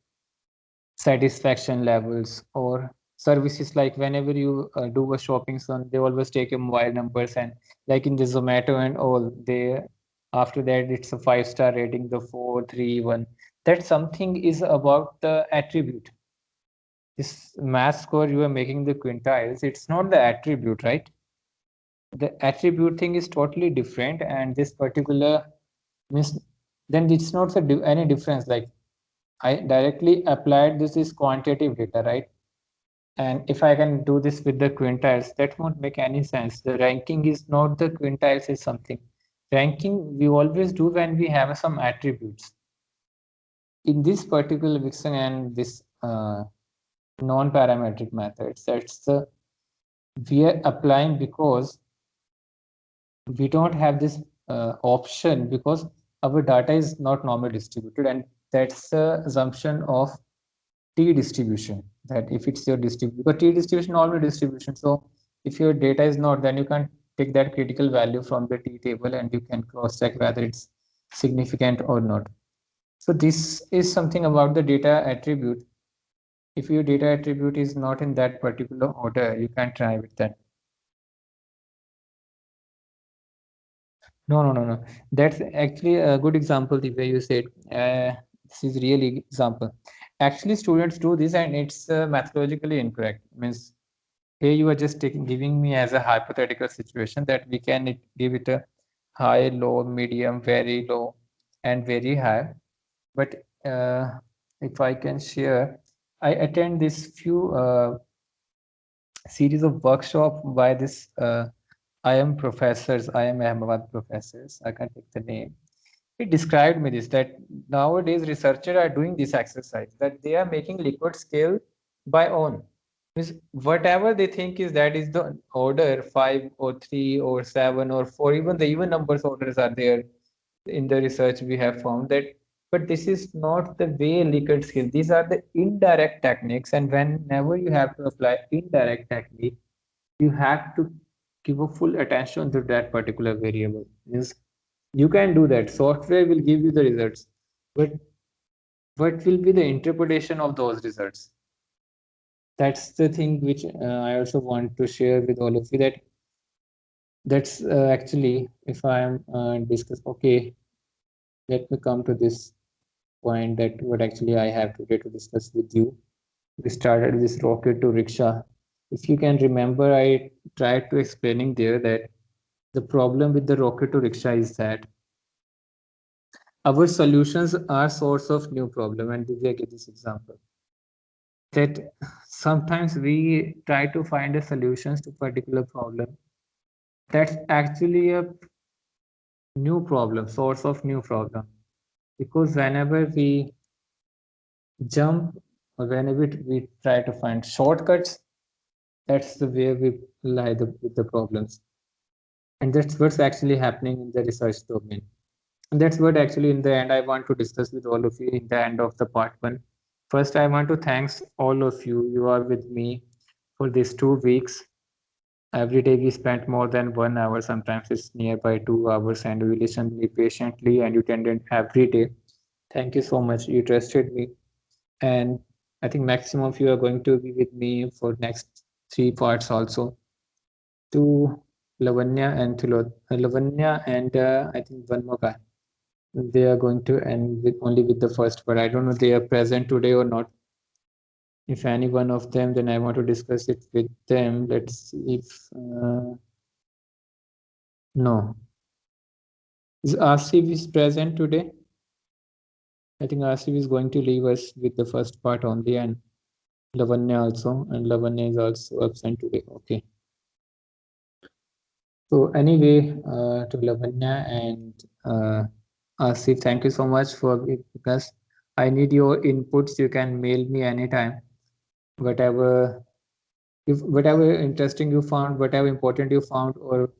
Satisfaction levels or services, like whenever you do a shopping, so they always take your mobile numbers, and like in the Zomato and all, they After that, it's a 5-star rating, the 4, 3, 1. That something is about the attribute. This math score you are making the quintiles, it's not the attribute, right? The attribute thing is totally different, and this particular means then it's not any difference. Like I directly applied this is quantitative data, right? And if I can do this with the quintiles, that won't make any sense. The ranking is not the quintiles is something. Ranking we always do when we have some attributes. In this particular Vixen and this non-parametric methods, that's the we are applying because we don't have this option because our data is not normally distributed, and that's the assumption of t distribution, that if it's your distribution, because t distribution normal distribution, so if your data is not, then you can take that critical value from the t table and you can cross check whether it's significant or not. So this is something about the data attribute. If your data attribute is not in that particular order, you can try with that. No. That's actually a good example, the way you said. This is really example. Actually, students do this and it's methodologically incorrect. Means here you are just giving me as a hypothetical situation that we can give it a high, low, medium, very low, and very high. But if I can share, I attend this few series of workshop by this IIM professors, IIM Ahmedabad professors. I can take the name. He described me this, that nowadays researchers are doing this exercise, that they are making Likert scale by own. Means whatever they think is that is the order 5 or 3 or 7 or 4, even the even numbers orders are there in the research we have found that, but this is not the way Likert scale. These are the indirect techniques, and whenever you have to apply indirect technique, you have to give a full attention to that particular variable. Means you can do that, software will give you the results, but what will be the interpretation of those results? That's the thing which I also want to share with all of you, that that's actually if I am discuss, okay, let me come to this point, that what actually I have today to discuss with you. We started this rocket to rickshaw. If you can remember, I tried to explaining there that the problem with the rocket to rickshaw is that our solutions are source of new problem. And Divya gave this example that sometimes we try to find a solutions to particular problem that's actually a new problem, source of new problem, because whenever we jump or whenever we try to find shortcuts, that's the way we lie with the problems. And that's what's actually happening in the research domain. And that's what actually in the end I want to discuss with all of you in the end of the part one. First, I want to thanks all of you. You are with me for these 2 weeks. Every day we spent more than 1 hour, sometimes it's nearby 2 hours, and we listened me patiently and you attended every day. Thank you so much. You trusted me. And I think maximum of you are going to be with me for next 3 parts also. To Lavanya and Lavanya and I think one more guy. They are going to end with only with the first, but I don't know they are present today or not. If any one of them, then I want to discuss it with them. Let's see if no. Is Asif is present today? I think Asif is going to leave us with the first part only, and Lavanya also, and Lavanya is also absent today. Okay. So anyway, to Lavanya and Asif, thank you so much for it, because I need your inputs. You can mail me anytime. Whatever, if whatever interesting you found, whatever important you found, or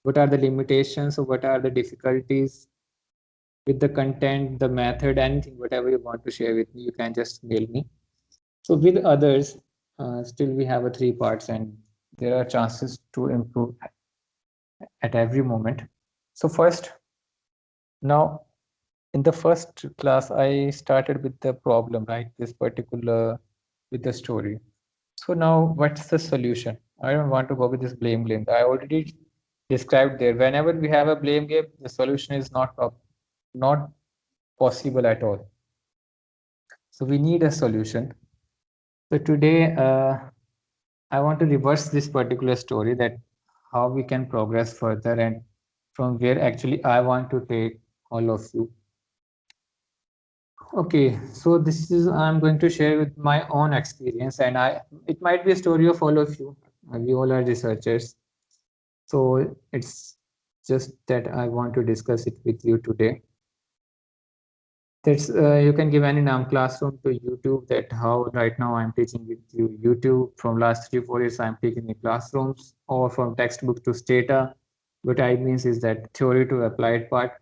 what are the limitations or what are the difficulties with the content, the method, anything, whatever you want to share with me, you can just mail me. So with others, still we have a 3 parts and there are chances to improve at every moment. So first, now in the first class, I started with the problem, right? This particular with the story. So now what's the solution? I don't want to go with this blame. I already described there. Whenever we have a blame game, the solution is not possible at all. So we need a solution. So today, I want to reverse this particular story, that how we can progress further and from where actually I want to take all of you. Okay, so this is I'm going to share with my own experience, and it might be a story of all of you. We all are researchers, so it's just that I want to discuss it with you today. That's you can give any name classroom to YouTube. That how right now I'm teaching with you YouTube. From last 3 4 years I'm taking in classrooms, or from textbook to Stata. What I means is that theory to applied part.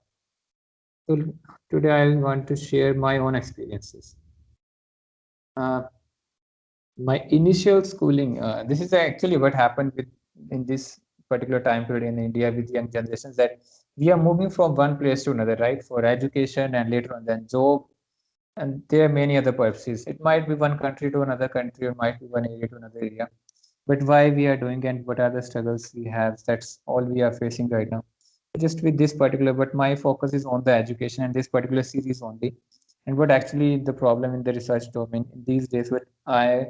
So today I want to share my own experiences. Uh, my initial schooling. This is actually what happened with in this particular time period in India with young generations, that we are moving from one place to another, right? For education and later on then job, and there are many other purposes. It might be one country to another country, or might be one area to another area. But why we are doing and what are the struggles we have? That's all we are facing right now. Just with this particular, but my focus is on the education and this particular series only. And what actually the problem in the research domain in these days, what I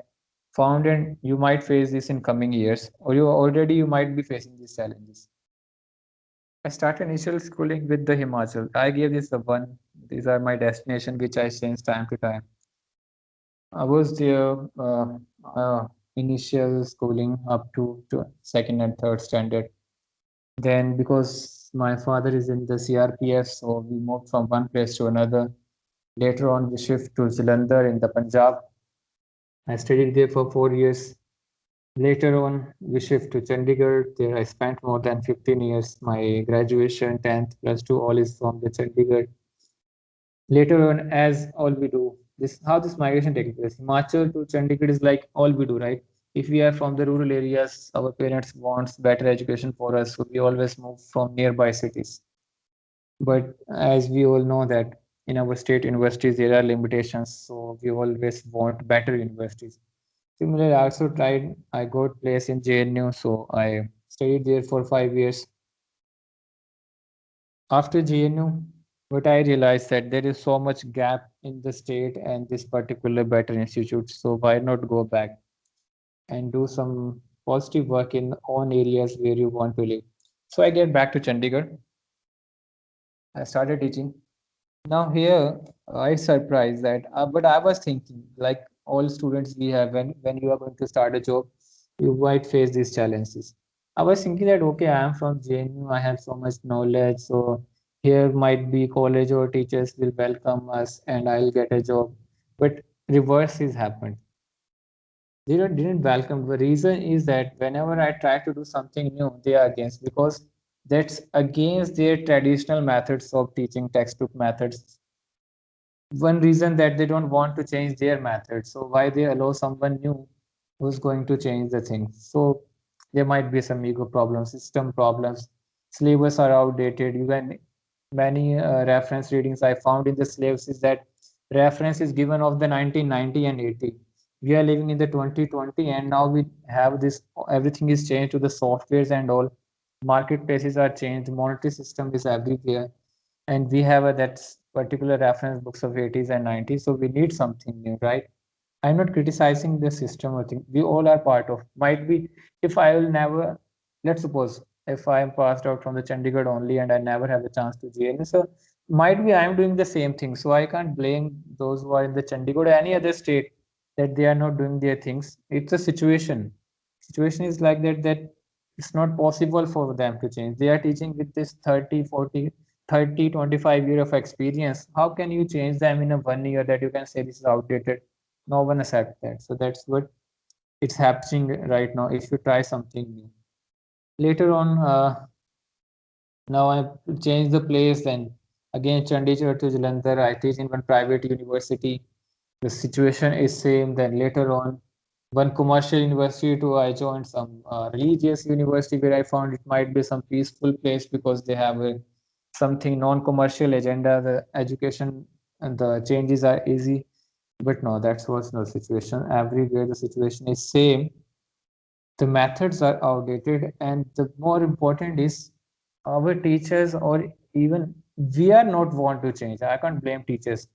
found, and you might face this in coming years, or you might be facing these challenges. I started initial schooling with the Himachal. I gave this a one. These are my destination, which I change time to time. I was there initial schooling up to second and third standard. Then, because my father is in the CRPF, so we moved from one place to another. Later on, we shift to Jalandhar in the Punjab. I studied there for 4 years. Later on, we shift to Chandigarh. There, I spent more than 15 years. My graduation, 10th, plus two, all is from the Chandigarh. Later on, as all we do, this how this migration takes place. Himachal to Chandigarh is like all we do, right? If we are from the rural areas, our parents wants better education for us, so we always move from nearby cities. But as we all know that in our state universities there are limitations, so we always want better universities. Similarly, I also tried. I got place in JNU, so I studied there for 5 years. After JNU, but I realized that there is so much gap in the state and this particular better institute. So why not go back and do some positive work in own areas where you want to live? So I get back to Chandigarh. I started teaching. Now here, I surprised that, but I was thinking, like all students we have, when you are going to start a job, you might face these challenges. I was thinking that okay, I am from JNU, I have so much knowledge, so here might be college or teachers will welcome us, and I'll get a job. But reverse is happened. They didn't welcome. The reason is that whenever I try to do something new, they are against, because that's against their traditional methods of teaching, textbook methods. One reason that they don't want to change their method, so why they allow someone new who's going to change the thing? So there might be some ego problems, system problems, syllabus are outdated. You can many reference readings I found in the syllabus is that reference is given of the 1990 and 80. We are living in the 2020, and now we have this, everything is changed to the softwares and all. Marketplaces are changed, monetary system is everywhere, and we have that particular reference books of 80s and 90s, so we need something new, right? I'm not criticizing the system or thing, we all are part of. Might be, if I will never, let's suppose if I am passed out from the Chandigarh only and I never have a chance to JNU, so might be I'm doing the same thing, so I can't blame those who are in the Chandigarh or any other state that they are not doing their things. It's a situation is like that, that it's not possible for them to change. They are teaching with this 30 40 30 25 year of experience. How can you change them in a 1 year that you can say this is outdated? No one accepts that. So that's what it's happening right now if you try something new. Later on, now I changed the place, and again Chandigarh to Jalandhar. I teach in one private university. The situation is same. Then later on, one commercial university to I joined some religious university where I found it might be some peaceful place because they have a something non-commercial agenda. The education and the changes are easy. But no, that's what's no situation. Everywhere the situation is same. the methods are outdated, and the more important is our teachers, or even we are not want to change. I can't blame teachers.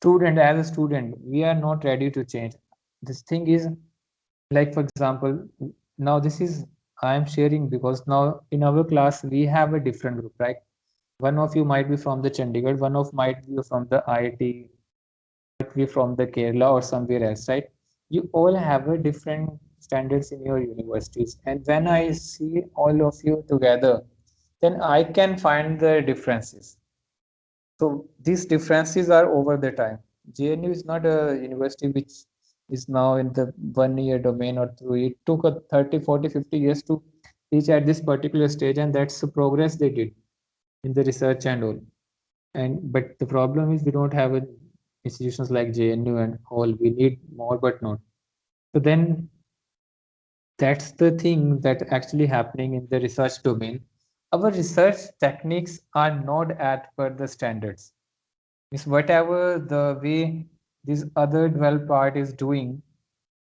Student, as a student, we are not ready to change. This thing is, like for example, now this is, I am sharing because now in our class we have a different group, right? One of you might be from the Chandigarh, one of might be from the IIT, might be from the Kerala or somewhere else, right? You all have a different standards in your universities, and when I see all of you together, then I can find the differences. So these differences are over the time. JNU is not a university which is now in the 1 year domain or 2 year. It took a 30, 40, 50 years to reach at this particular stage, and that's the progress they did in the research and all. And but the problem is we don't have institutions like JNU and all. We need more, but not. So then that's the thing that actually happening in the research domain. Our research techniques are not at per the standards. Is whatever the way this other 12 part is doing,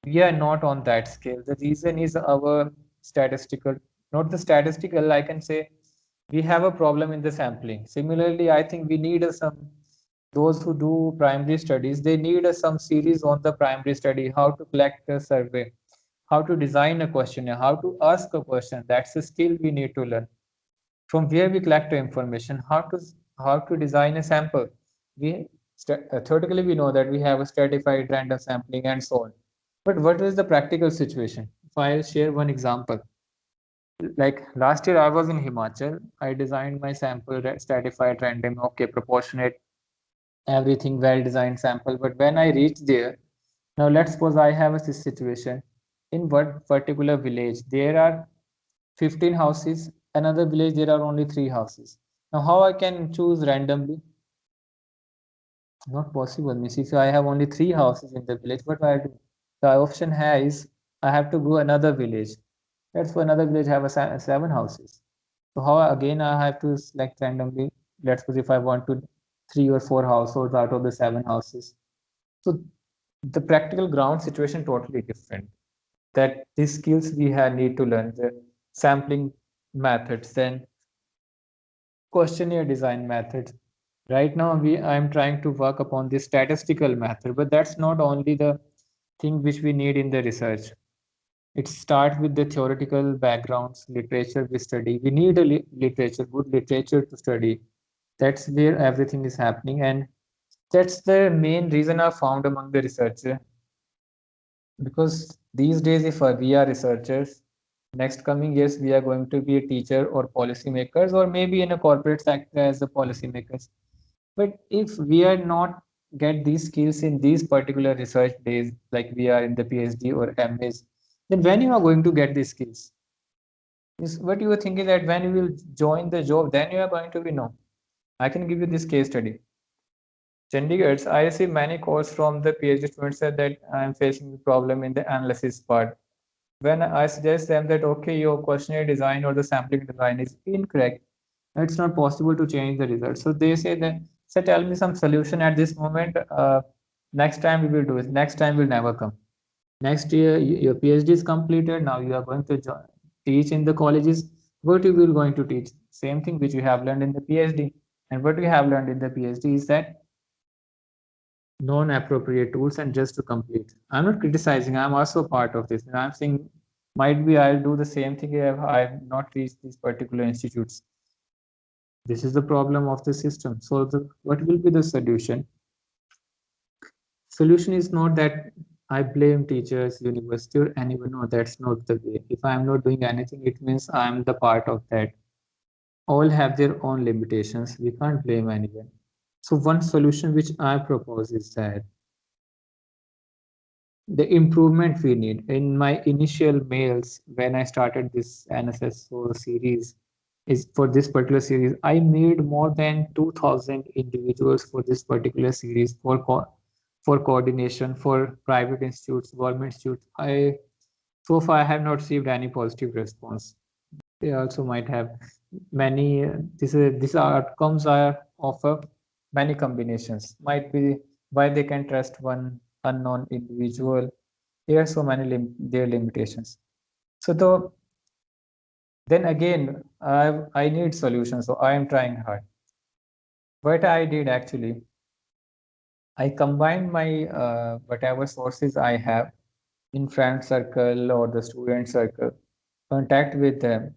we are not on that scale. The reason is our statistical, not the statistical, I can say we have a problem in the sampling. Similarly, I think we need some, those who do primary studies, they need some series on the primary study, how to collect a survey, how to design a questionnaire, how to ask a question. That's a skill we need to learn. From where we collect the information, how to design a sample. We theoretically we know that we have a stratified random sampling and so on. But what is the practical situation? If I share one example, like last year I was in Himachal, I designed my sample stratified random, okay, proportionate, everything well designed sample. But when I reached there, now let's suppose I have a situation in what particular village there are 15 houses, another village there are only 3 houses. Now how I can choose randomly? Not possible. Means if I have only 3 houses in the village, what do I do? The option has, I have to go another village. Let's for another village have a 7 houses. So how again I have to select randomly? Let's suppose if I want to 3 or 4 households out of the 7 houses. So the practical ground situation totally different. That these skills we have need to learn, the sampling methods, then questionnaire design methods. Right now I'm trying to work upon the statistical method, but that's not only the thing which we need in the research. It starts with the theoretical backgrounds, literature we study. We need a literature, good literature to study. That's where everything is happening, and that's the main reason I found among the researchers. Because these days, if we are researchers, next coming years we are going to be a teacher or policymakers, or maybe in a corporate sector as a policymakers. But if we are not get these skills in these particular research days, like we are in the PhD or MAs, then when you are going to get these skills? Is what you are thinking that when you will join the job, then you are going to be no. I can give you this case study. Chandigarh, I receive many calls from the PhD students said that I am facing the problem in the analysis part. When I suggest them that okay, your questionnaire design or the sampling design is incorrect, it's not possible to change the results. So they say that, so tell me some solution at this moment. Next time we will do it. Next time will never come. Next year your PhD is completed. Now you are going to teach in the colleges. What you will going to teach? Same thing which you have learned in the PhD. And what we have learned in the PhD is that non-appropriate tools and just to complete. I'm not criticizing. I'm also part of this. And I'm saying might be I'll do the same thing if I've not reached these particular institutes. This is the problem of the system. So what will be the solution? Solution is not that I blame teachers, university, or anyone. No, that's not the way. If I'm not doing anything, it means I'm the part of that. All have their own limitations. We can't blame anyone. So one solution which I propose is that the improvement we need in my initial mails when I started this NSSO series is for this particular series. I made more than 2,000 individuals for this particular series for coordination for private institutes, government institutes. I so far I have not received any positive response. They also might have many. These outcomes are of many combinations. Might be why they can trust one unknown individual. There are so many their limitations. So then again, I need solutions, so I am trying hard. What I did actually, I combined my whatever sources I have in friend circle or the student circle, contact with them,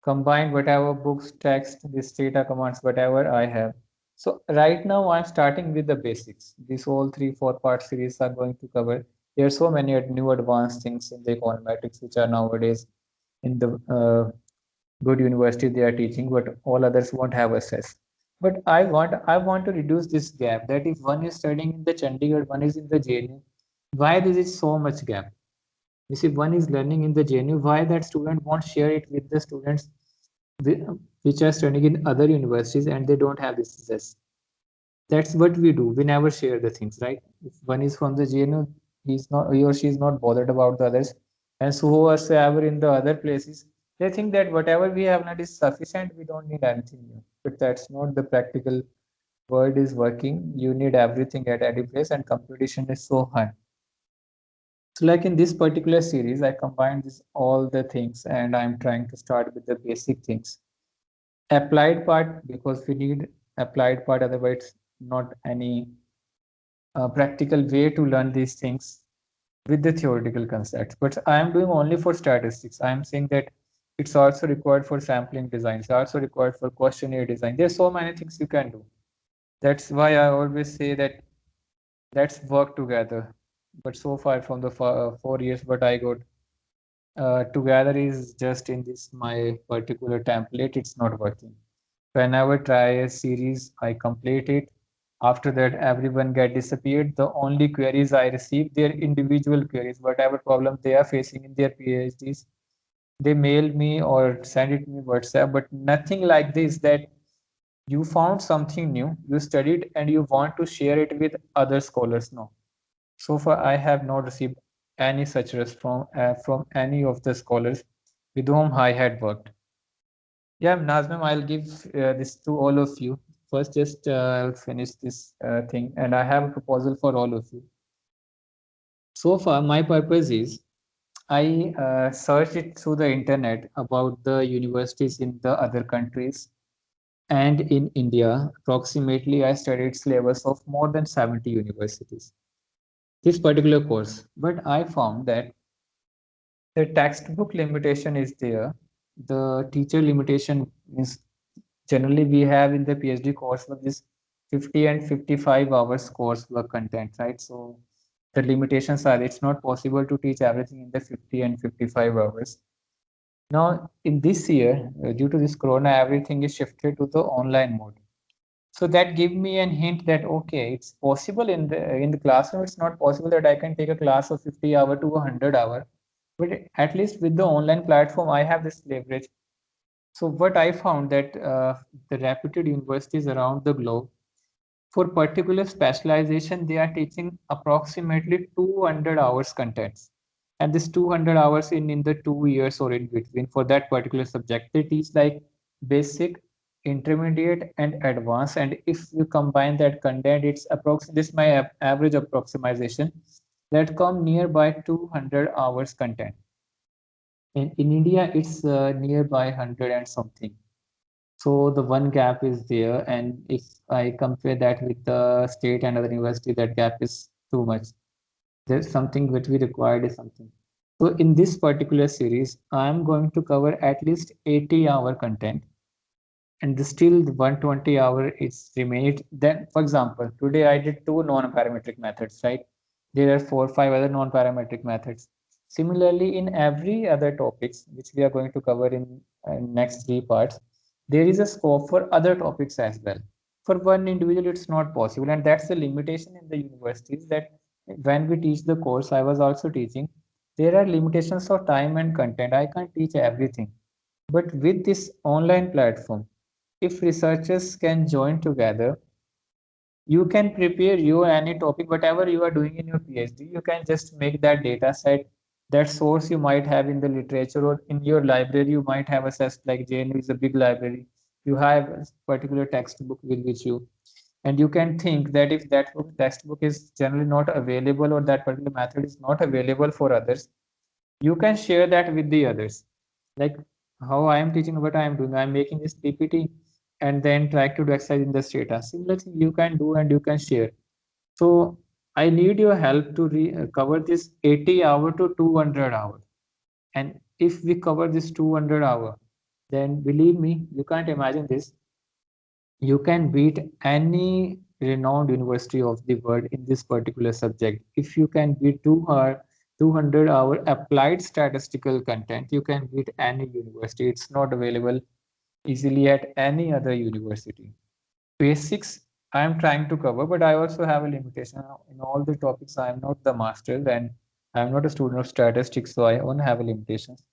combine whatever books, text, this data commands, whatever I have. So right now I'm starting with the basics. These whole 3-4 part series are going to cover. There are so many new advanced things in the econometrics which are nowadays in the good university they are teaching, but all others won't have access. But I want to reduce this gap. That if one is studying in the Chandigarh, one is in the JNU, why there is so much gap? You see, one is learning in the JNU, why that student won't share it with the students which are studying in other universities and they don't have this access? That's what we do. We never share the things, right? If one is from the JNU, he or she is not bothered about the others. And so whoever in the other places, they think that whatever we have not is sufficient, we don't need anything new. But that's not the practical world is working. You need everything at any place, and competition is so high. So like in this particular series, I combined this all the things and I'm trying to start with the basic things. Applied part, because we need applied part, otherwise not any practical way to learn these things with the theoretical concepts. But I am doing only for statistics. I am saying that it's also required for sampling design. It's also required for questionnaire design. There's so many things you can do. That's why I always say that let's work together. But so far from the 4 years, what I got together is just in this my particular template. It's not working. Whenever try a series, I complete it. After that, everyone get disappeared. The only queries I receive, their individual queries, whatever problem they are facing in their PhDs, they mail me or send it me WhatsApp. But nothing like this that you found something new, you studied, and you want to share it with other scholars. No. So far, I have not received any such response from any of the scholars with whom I had worked. Yeah, Nazmim, I'll give this to all of you. First, just I'll finish this thing, and I have a proposal for all of you. So far, my purpose is I searched it through the internet about the universities in the other countries and in India. Approximately, I studied syllabus of more than 70 universities. This particular course, but I found that the textbook limitation is there. The teacher limitation is generally we have in the PhD coursework this 50 and 55 hours coursework content, right? So the limitations are it's not possible to teach everything in the 50 and 55 hours. Now, in this year, due to this corona, everything is shifted to the online mode. So that give me an hint that okay, it's possible in the classroom. It's not possible that I can take a class of 50 hour to 100 hour, but at least with the online platform, I have this leverage. So what I found that the reputed universities around the globe, for particular specialization, they are teaching approximately 200 hours contents. And this 200 hours in the 2 years or in between for that particular subject, they teach like basic, intermediate, and advanced. And if you combine that content, it's this is my average approximation that come nearby 200 hours content. In India, it's nearby 100 and something. So the one gap is there, and if I compare that with the state and other university, that gap is too much. There's something which we required is something. So in this particular series, I'm going to cover at least 80-hour content, and still the 120-hour is remained. Then, for example, today I did 2 non-parametric methods, right? There are 4 or 5 other non-parametric methods. Similarly, in every other topics which we are going to cover in next 3 parts, there is a scope for other topics as well. For one individual, it's not possible, and that's the limitation in the universities that when we teach the course, I was also teaching, there are limitations of time and content. I can't teach everything. But with this online platform, if researchers can join together, you can prepare your any topic, whatever you are doing in your PhD, you can just make that data set, that source you might have in the literature or in your library, you might have access like JNU is a big library. You have a particular textbook with which you, and you can think that if that textbook is generally not available or that particular method is not available for others, You can share that with the others. Like how I am teaching, what I am doing. I am making this PPT and then try to do exercise in the data. Similar thing you can do and you can share. So I need your help to cover this 80 hour to 200 hour. And if we cover this 200 hour, then believe me, you can't imagine this. You can beat any renowned university of the world in this particular subject. If you can beat 200-hour applied statistical content, you can beat any university. It's not available easily at any other university. Basics I am trying to cover, but I also have a limitation in all the topics. I am not the master and I am not a student of statistics, so I won't have a limitations.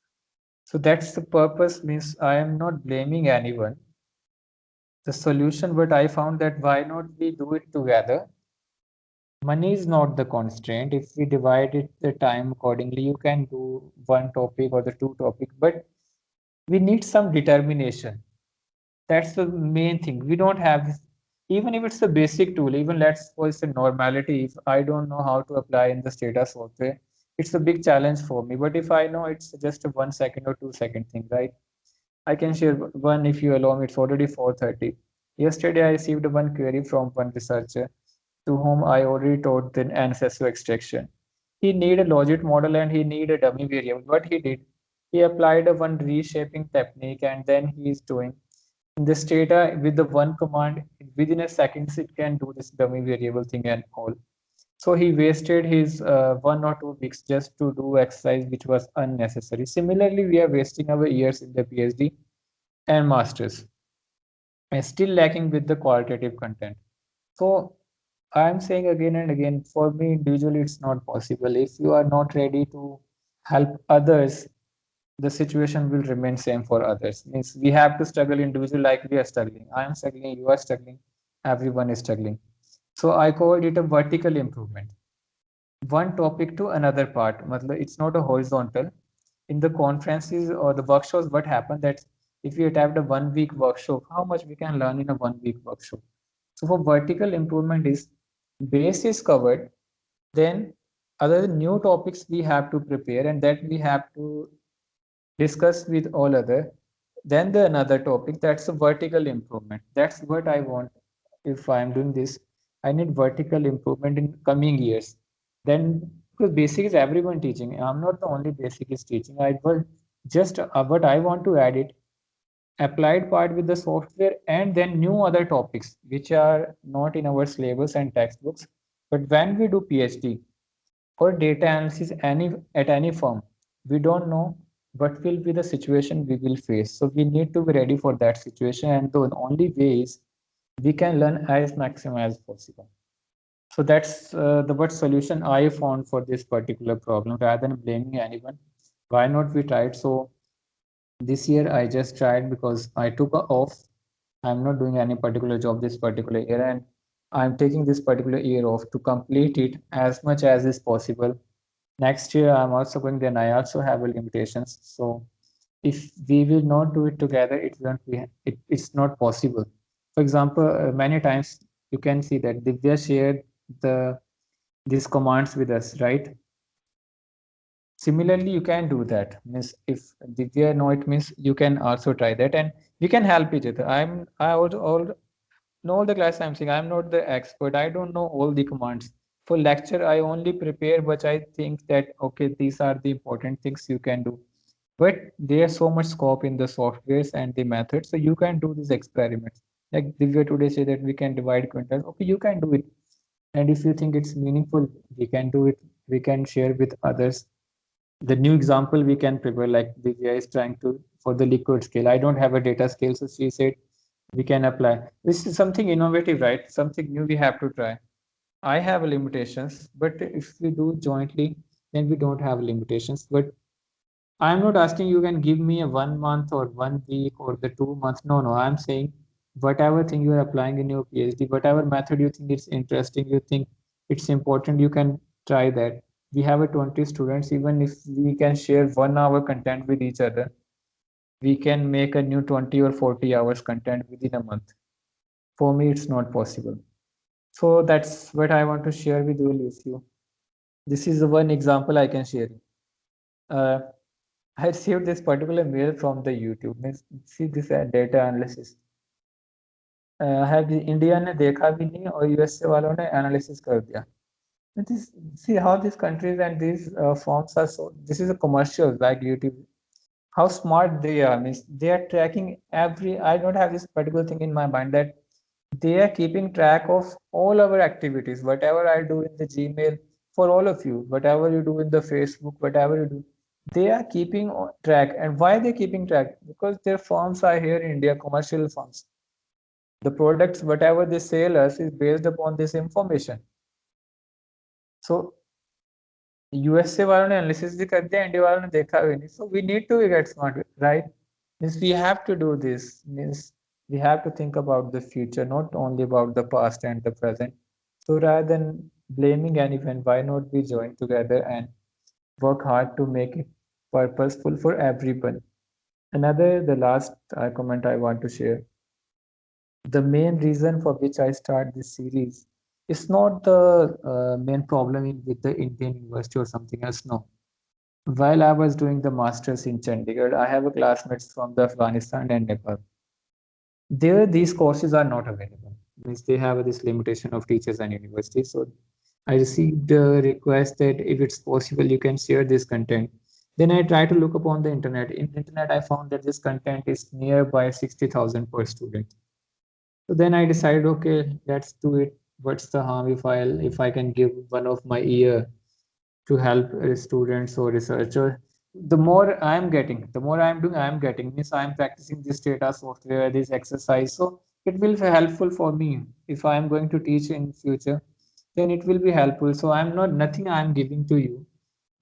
So that's the purpose. Means I am not blaming anyone. The solution, but I found that why not we do it together. Money is not the constraint. If we divide it the time accordingly, you can do one topic or the two topic, but we need some determination. That's the main thing. We don't have this, even if it's a basic tool, even let's suppose it's a normality. If I don't know how to apply in the Stata software, it's a big challenge for me. But if I know it's just a 1 second or 2 second thing, right? I can share one if you allow me. It's already 4:30. Yesterday, I received one query from one researcher to whom I already taught the ancestral extraction. He need a logit model and he need a dummy variable. What he did, he applied a one reshaping technique and then he is doing in this data with the one command within a second it can do this dummy variable thing and all. So he wasted his 1 or 2 weeks just to do exercise which was unnecessary. Similarly, we are wasting our years in the PhD and masters and still lacking with the qualitative content. So I'm saying again and again, for me individually, it's not possible. If you are not ready to help others, the situation will remain same for others. Means we have to struggle individually like we are struggling. I am struggling, you are struggling, everyone is struggling. So I called it a vertical improvement. One topic to another part. Matlab, it's not a horizontal. In the conferences or the workshops, what happened that if we attend a 1 week workshop, how much we can learn in a 1 week workshop? So for vertical improvement is base is covered, then other new topics we have to prepare and that we have to discuss with all other. Then the another topic that's a vertical improvement. That's what I want. If I'm doing this, I need vertical improvement in coming years. Then because basic is everyone teaching. I'm not the only basic is teaching. I will just what I want to add it applied part with the software and then new other topics which are not in our syllabus and textbooks. But when we do PhD or data analysis at any firm, we don't know what will be the situation we will face. So we need to be ready for that situation, and the only way is we can learn as maximum as possible. So that's the what solution I found for this particular problem. Rather than blaming anyone, why not we try it? So this year I just tried because I took a off. I'm not doing any particular job this particular year, and I'm taking this particular year off to complete it as much as is possible. Next year I'm also going, then I also have a limitations. So if we will not do it together, it won't be it's not possible. For example, many times you can see that Divya shared the these commands with us, right? Similarly, you can do that. Means if Divya know it means you can also try that, and we can help each other. I also all know the class I'm saying. I'm not the expert. I don't know all the commands. For lecture, I only prepare, but I think that okay, these are the important things you can do. But there's so much scope in the softwares and the methods, so you can do these experiments. Like Divya today say that we can divide quintiles. Okay, you can do it. And if you think it's meaningful, we can do it. We can share with others. The new example we can prepare, like Divya is trying to for the liquid scale. I don't have a data scale, so she said we can apply. This is something innovative, right? Something new we have to try. I have limitations, but if we do jointly, then we don't have limitations. But I'm not asking you can give me a 1 month or 1 week or the 2 months. No, no. I'm saying whatever thing you are applying in your PhD, whatever method you think it's interesting, you think it's important, you can try that. We have a 20 students, even if we can share 1 hour content with each other, we can make a new 20 or 40 hours content within a month. For me, it's not possible. So that's what I want to share with you. This is one example I can share. uh, I received this particular mail from the YouTube. Means, see this data analysis. है India ने देखा भी नहीं और USA वालों ने analysis कर दिया. This, see how these countries and these firms are so. This is a commercial like YouTube. How smart they are. Means they are tracking every. I don't have this particular thing in my mind that they are keeping track of all our activities. Whatever I do in the Gmail for all of you, whatever you do in the Facebook, whatever you do, they are keeping track. And why they keeping track? Because their firms are here in India, commercial firms. The products, whatever they sell us, is based upon this information. So USA वालों ने analysis भी कर दिया, India वालों ने देखा भी नहीं. So we need to get smart, right? Means we have to do this. Means we have to think about the future, not only about the past and the present. So rather than blaming anyone, why not we join together and work hard to make it purposeful for everyone? Another, the last comment I want to share. The main reason for which I start this series is not the main problem with the Indian university or something else. No. While I was doing the masters in Chandigarh, I have a classmates from the Afghanistan and Nepal. There, these courses are not available. Means they have this limitation of teachers and universities. So I received a request that if it's possible, you can share this content. Then I try to look upon the internet. In the internet, I found that this content is nearby 60,000 per student. So then I decided, okay, let's do it. What's the harm if I can give one of my year to help students or researchers? The more I'm getting, the more I'm doing, I'm getting. Means I'm practicing this data software, this exercise. So it will be helpful for me if I'm going to teach in future. Then it will be helpful. So I'm not nothing I'm giving to you.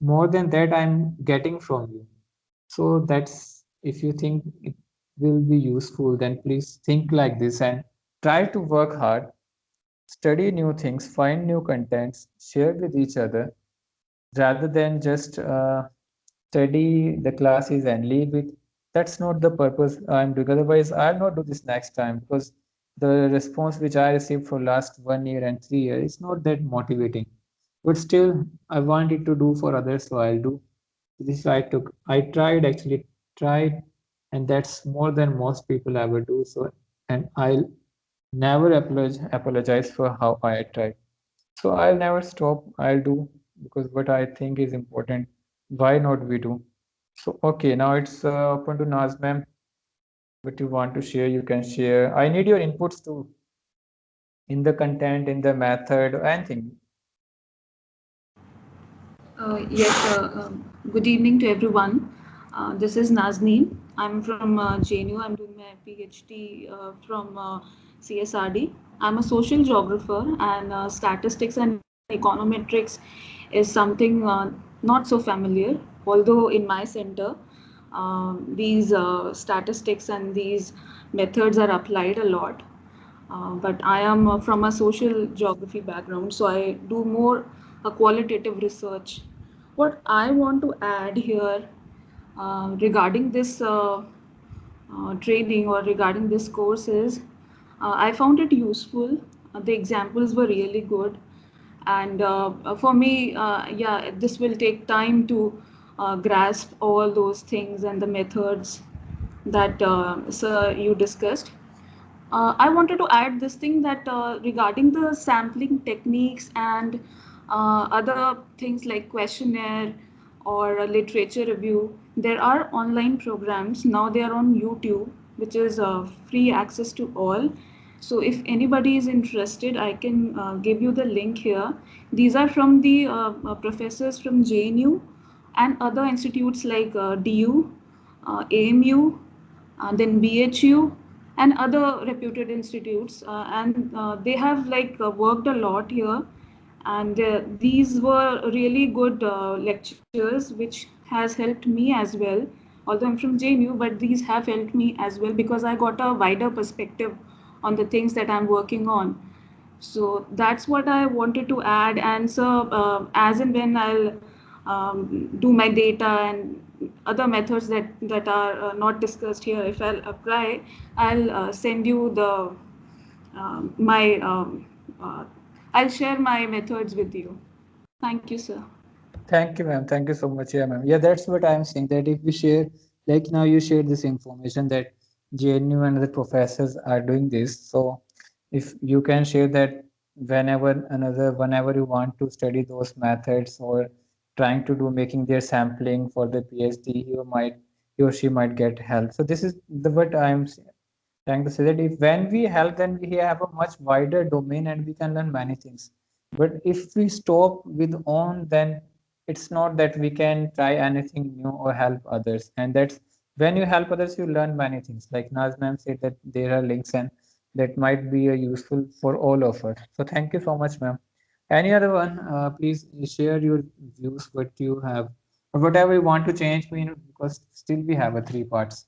More than that, I'm getting from you. So that's if you think it will be useful, then please think like this and try to work hard, study new things, find new contents, share with each other rather than just study the classes and leave it. That's not the purpose I'm doing. Otherwise, I'll not do this next time because the response which I received for last 1 year and 3 years is not that motivating. But still, I wanted to do for others, so I'll do. This I tried actually tried, and that's more than most people ever do. So, and I'll never apologize for how I tried. So I'll never stop. I'll do because what I think is important. Why not we do? So okay, now it's open to Naz ma'am. What you want to share, you can share. I need your inputs too in the content, in the method, anything. Yes, good evening to everyone. This is Nazneen. I'm from JNU. I'm doing my PhD from CSRD. I'm a social geographer, and statistics and econometrics is something not so familiar. Although in my center, these statistics and these methods are applied a lot. But I am from a social geography background, so I do more qualitative research. What I want to add here regarding this training or regarding this course is I found it useful. The examples were really good, and for me, yeah, this will take time to grasp all those things and the methods that sir you discussed. I wanted to add this thing that regarding the sampling techniques and other things like questionnaire or literature review, there are online programs. Now they are on YouTube, which is free access to all. So if anybody is interested, I can give you the link here. These are from the professors from JNU and other institutes like DU, AMU, then BHU, and other reputed institutes, and they have like worked a lot here, and these were really good lectures which has helped me as well. Although I'm from JNU, but these have helped me as well because I got a wider perspective on the things that I'm working on. So that's what I wanted to add. And so as and when I'll do my data and other methods that are not discussed here, if I'll apply, I'll send you the my uh, I'll share my methods with you. Thank you, sir. Thank you, ma'am. Thank you so much. Yeah, ma'am. Yeah, that's what I'm saying. That if we share, like now you share this information that JNU and the professors are doing this. So if you can share that whenever you want to study those methods or trying to do making their sampling for the PhD, he or she might get help. So this is the what trying to say that if when we help, then we have a much wider domain and we can learn many things. But if we stop with on, then it's not that we can try anything new or help others. And that's when you help others, you learn many things. Like Naz ma'am said that there are links and that might be useful for all of us. So thank you so much, ma'am. Any other one? Please share your views, what you have, or whatever you want to change. Because still we have a three parts.